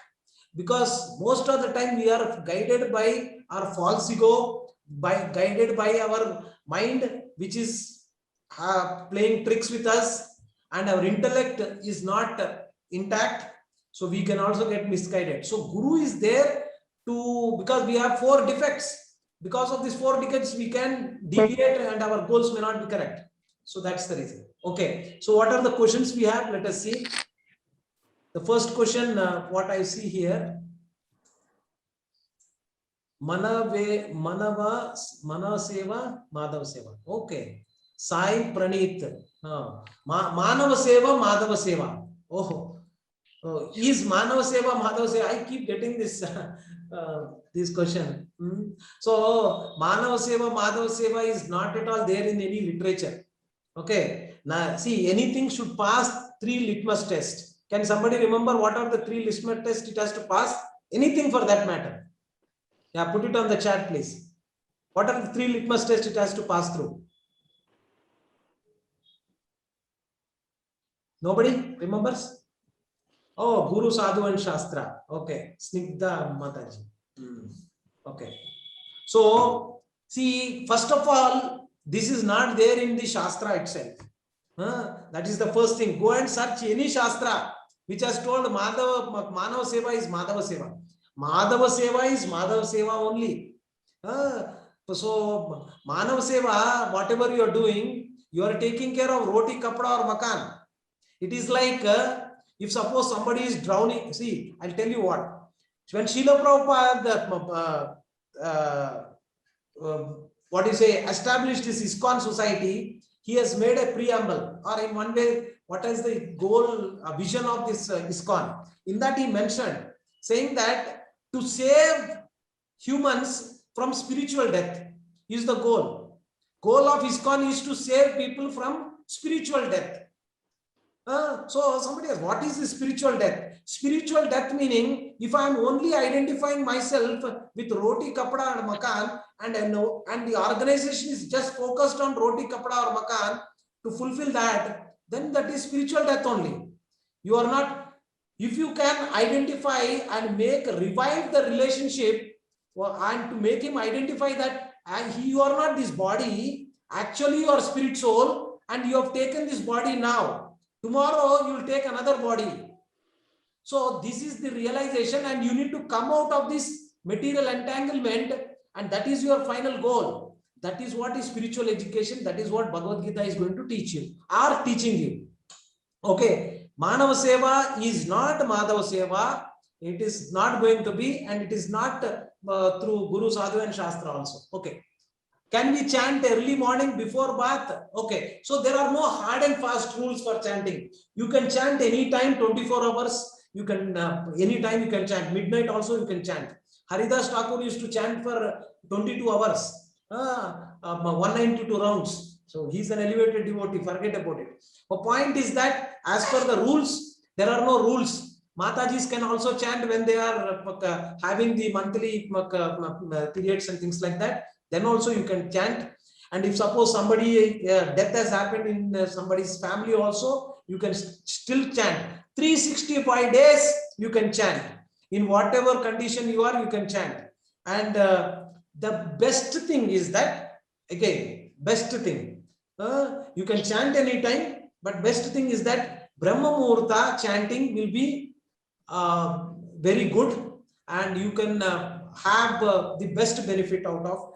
Because most of the time we are guided by our false ego, guided by our mind, which is playing tricks with us, and our intellect is not intact. So we can also get misguided. So Guru is there because we have 4 defects. Because of these 4 defects, we can deviate and our goals may not be correct. So that's the reason. Okay. So what are the questions we have? Let us see. The first question, what I see here. Mana Seva, Madhava Seva. Okay. Sai Praneeth. Manava Seva, Madhava Seva. Oh, is Manava Seva, Madhava Seva? I keep getting this this question. So Manava Seva, Madhava Seva is not at all there in any literature. Okay. Now see, anything should pass 3 litmus tests. Can somebody remember what are the 3 litmus tests it has to pass? Anything for that matter. Yeah, put it on the chat, please. What are the 3 litmus tests it has to pass through? Nobody remembers? Oh, Guru, Sadhu and Shastra. Okay. Snigdha Mataji. Okay. So, see, first of all, this is not there in the Shastra itself. That is the first thing. Go and search any Shastra which has told Manava Seva is Madhava Seva. Madhava Seva is Madhava Seva only. So, Manava Seva, whatever you are doing, you are taking care of roti, kapda or makan. It is like if suppose somebody is drowning. See, I'll tell you what. When Srila Prabhupada, established this ISKCON society, he has made a preamble, or in one way, what is the goal, vision of this ISKCON? In that he mentioned, saying that to save humans from spiritual death is the goal. Goal of ISKCON is to save people from spiritual death. So somebody asks, what is the spiritual death? Spiritual death meaning, if I am only identifying myself with roti, kapda and makan, and the organization is just focused on roti, kapda or makan to fulfill that, then that is spiritual death only. You are not, if you can identify and revive the relationship, and to make him identify that you are not this body, actually you are spirit soul, and you have taken this body now. Tomorrow you will take another body. So this is the realization, and you need to come out of this material entanglement, and that is your final goal. That is what is spiritual education. That is what Bhagavad Gita is going to teach you, or teaching you. Okay. Manava Seva is not Madhava Seva. It is not going to be, and it is not through Guru, Sadhu and Shastra also. Okay. Can we chant early morning before bath? Okay. So there are no hard and fast rules for chanting. You can chant anytime, 24 hours. You can, anytime you can chant. Midnight also you can chant. Haridas Thakur used to chant for 22 hours. 192 rounds. So he's an elevated devotee. Forget about it. The point is that as per the rules, there are no rules. Matajis can also chant when they are having the monthly periods and things like that. Then also you can chant. And if suppose somebody death has happened in somebody's family also, you can still chant. 365 days you can chant. In whatever condition you are, you can chant. And the best thing is that, again, best thing, you can chant anytime, but best thing is that Brahma Muhurta chanting will be very good, and you can have the best benefit out of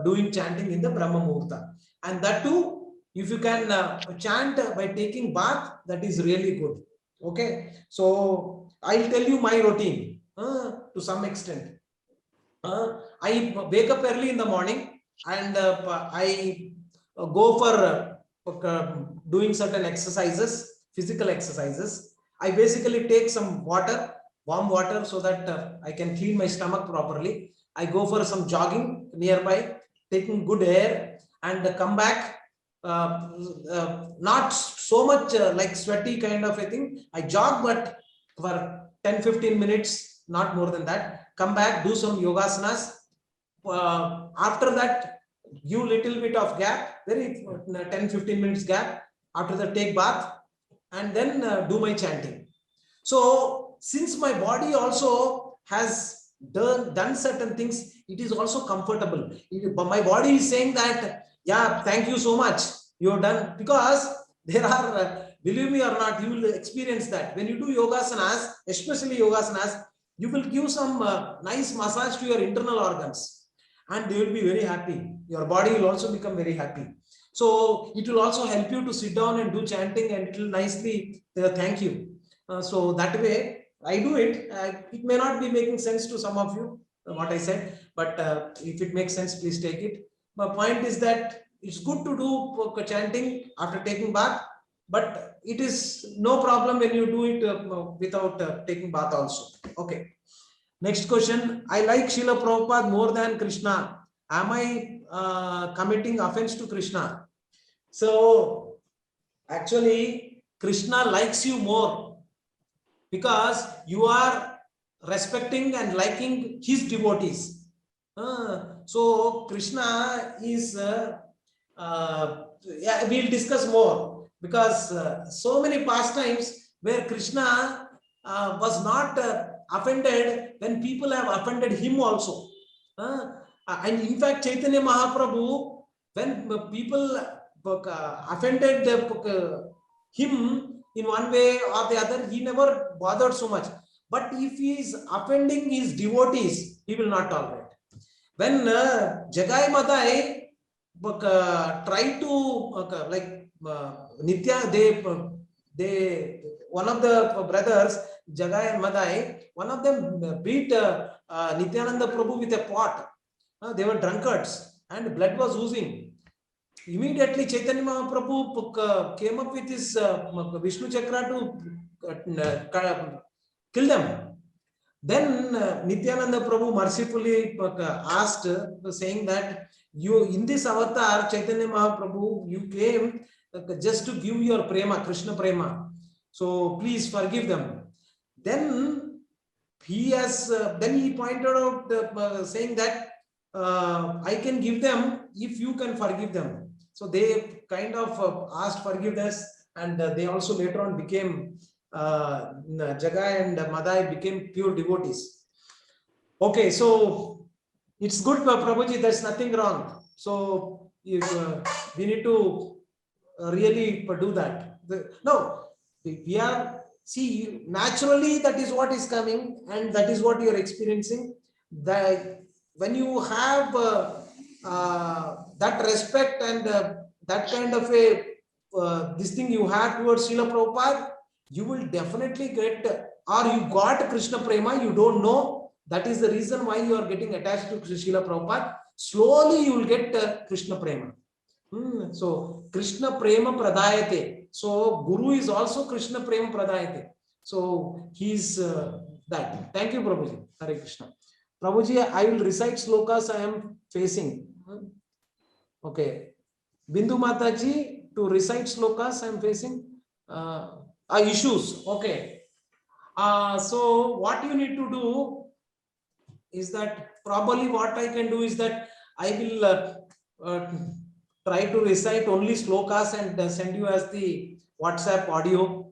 doing chanting in the Brahma Muhurta. And that too, if you can chant by taking bath, that is really good. Okay, so I'll tell you my routine to some extent. I wake up early in the morning, and I go for doing certain exercises, physical exercises. I basically take some water, warm water, so that I can clean my stomach properly. I go for some jogging nearby, taking good air, and come back. Not so much like sweaty kind of a thing. I jog, but for 10-15 minutes, not more than that. Come back, do some yogasanas. After that, give little bit of gap, very 10-15 minutes gap. After that, take bath, and then do my chanting. So since my body also has done certain things, it is also comfortable. My body is saying that, yeah, thank you so much, you're done. Because there are, believe me or not, you will experience that. When you do yogasanas, especially yogasanas, you will give some nice massage to your internal organs, and they will be very happy. Your body will also become very happy. So it will also help you to sit down and do chanting, and it will nicely thank you. So that way I do it. It may not be making sense to some of you, what I said, but if it makes sense, please take it. My point is that it's good to do chanting after taking bath, but it is no problem when you do it without taking bath also. Okay. Next question. I like Srila Prabhupada more than Krishna. Am I committing offense to Krishna? So actually, Krishna likes you more because you are respecting and liking his devotees. So Krishna is, yeah, we'll discuss more, because so many pastimes where Krishna was not offended when people have offended him also. And in fact, Chaitanya Mahaprabhu, when people offended him in one way or the other, he never bothered so much. But if he is offending his devotees, he will not tolerate. When Jagai Madai tried to like Nitya, they one of the brothers, Jagai and Madai, one of them beat Nityananda Prabhu with a pot. They were drunkards and blood was oozing. Immediately Chaitanya Mahaprabhu came up with his Vishnu Chakra to kill them. Then Nityananda Prabhu mercifully asked, saying that you, in this avatar, Chaitanya Mahaprabhu, you came just to give your prema, Krishna prema. So please forgive them. Then he has, then he pointed out, saying that I can give them if you can forgive them. So they kind of asked forgiveness, and they also later on became Jagai and Madai became pure devotees. Okay, so it's good, Prabhuji, there's nothing wrong. So if, we need to really do that. No, we are, see, naturally that is what is coming, and that is what you are experiencing. That when you have that respect and that kind of a this thing you have towards Srila Prabhupada, you will definitely get, or you got Krishna Prema, you don't know. That is the reason why you are getting attached to Srila Prabhupada. Slowly you will get Krishna Prema. So Krishna Prema Pradayate. So Guru is also Krishna Prema Pradayate. So he's that. Thank you, Prabhuji. Hare Krishna. Prabhuji, I will recite slokas I am facing. Okay. Bindu Mataji, to recite slokas I am facing issues. Okay. So what you need to do is that probably what I can do is that I will try to recite only slokas and send you as the WhatsApp audio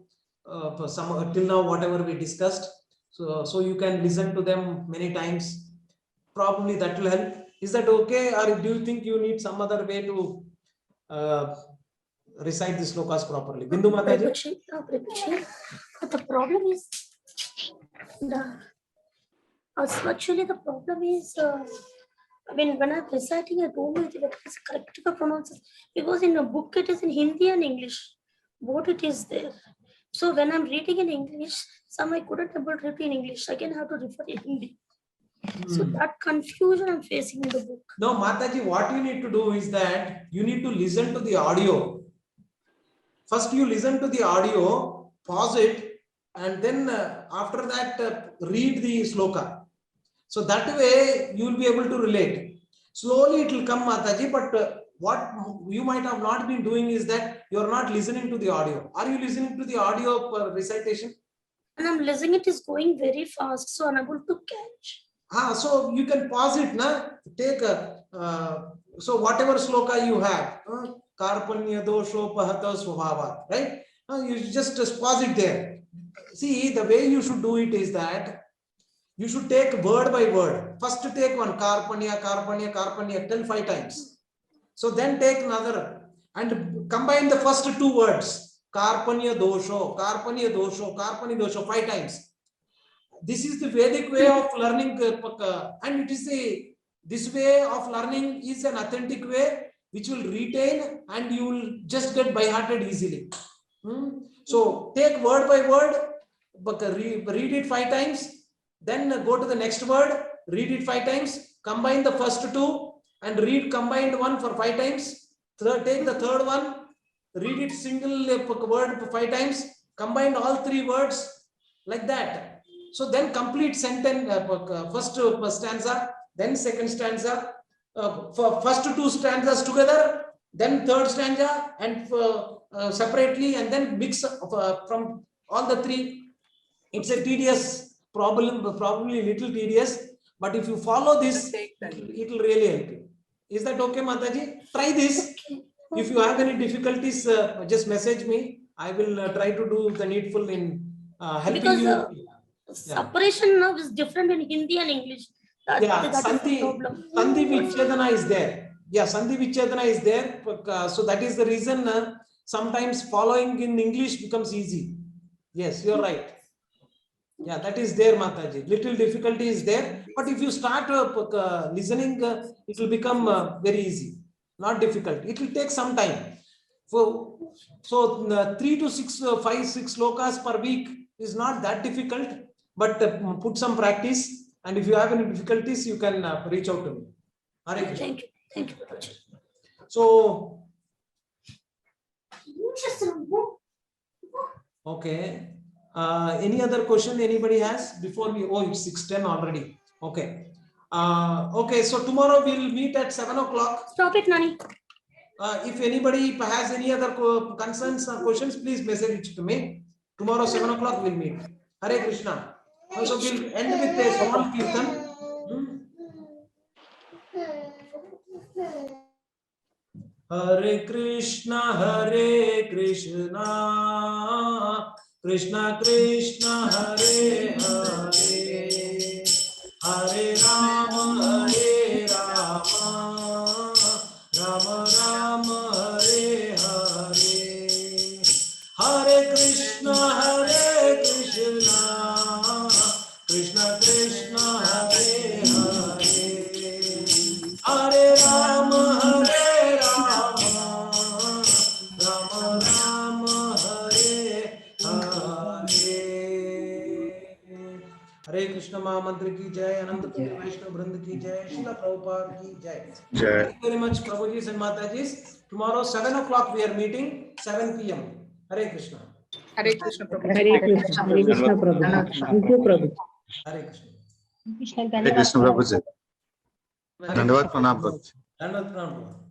for some till now whatever we discussed. So you can listen to them many times. Probably that will help. Is that okay, or do you think you need some other way to recite the slokas properly? Bindu Mataji? The problem is actually the problem is I mean, when I'm reciting, I don't know if it is correct to pronounce it, because in a book it is in Hindi and English, both it is there. So when I'm reading in English, some I couldn't able to read in English. Again, I have to refer in Hindi. So that confusion I'm facing in the book. No, Mataji, what you need to do is that you need to listen to the audio. First, you listen to the audio, pause it, and then after that, read the sloka. So that way you will be able to relate. Slowly it will come, Mataji, but what you might have not been doing is that you are not listening to the audio. Are you listening to the audio recitation? And I'm listening, it is going very fast, so I'm able to catch. So you can pause it, na? Take so whatever sloka you have, Karpanya dosho pahata swabhava, right? You just pause it there. See, the way you should do it is that you should take word by word. First take one, Karpanya, Karpanya, Karpanya, till 5 times. So then take another and combine the first 2 words. Karpanya dosho, Karpanya dosho, Karpanya dosho, 5 times. This is the Vedic way of learning, and it is this way of learning is an authentic way which will retain and you will just get by hearted easily. So take word by word, read it 5 times. Then go to the next word, read it 5 times, combine the first 2 and read combined one for 5 times. Take the third one, read it single word 5 times, combine all 3 words like that. So then complete sentence, first stanza, then second stanza, for first 2 stanzas together, then third stanza and separately, and then mix from all the 3. It's a tedious problem, probably little tedious, but if you follow this, it will really help you. Is that okay, Mataji? Try this. If you have any difficulties, just message me. I will try to do the needful in helping because you. Separation now is different in Hindi and English. That Sandhi Vichedana is there. Yeah, Sandhi Vichedana is there. So that is the reason sometimes following in English becomes easy. Yes, you're right. Yeah, that is there, Mataji. Little difficulty is there, but if you start listening, it will become very easy, not difficult. It will take some time. So 3 to 6, 5, 6 slokas per week is not that difficult, but put some practice. And if you have any difficulties, you can reach out to me. Thank you. Thank you. So, okay. Any other question anybody has before we? Oh, it's 6:10 already. Okay. Okay. So tomorrow we'll meet at 7 o'clock. Stop it, Nani. If anybody has any other concerns or questions, please message it to me. Tomorrow 7 o'clock we'll meet. Hare Krishna. So we'll end with a small kirtan. Hare Krishna, Krishna Krishna, Hare Hare, Hare Rama, Rama Rama, Hare Hare, Hare Krishna, Krishna Krishna, Hare Hare, Hare Rama, Rama Rama, Hare Hare. Krishna महामंत्र की जय, अनंत कोटि वैष्णव वृंद की जय, श्रीला प्रभुपाद की जय. जय. Thank you very much, Prabhuji and Mataji. Tomorrow 7 o'clock we are meeting, 7 p.m. Hare Krishna. Hare Krishna Prabhu. Hare Krishna. Hare Krishna Prabhu. Thank you Prabhu. Hare Krishna. Hare Krishna Prabhuji. धन्यवाद प्रणाम प्रभु. धन्यवाद प्रणाम.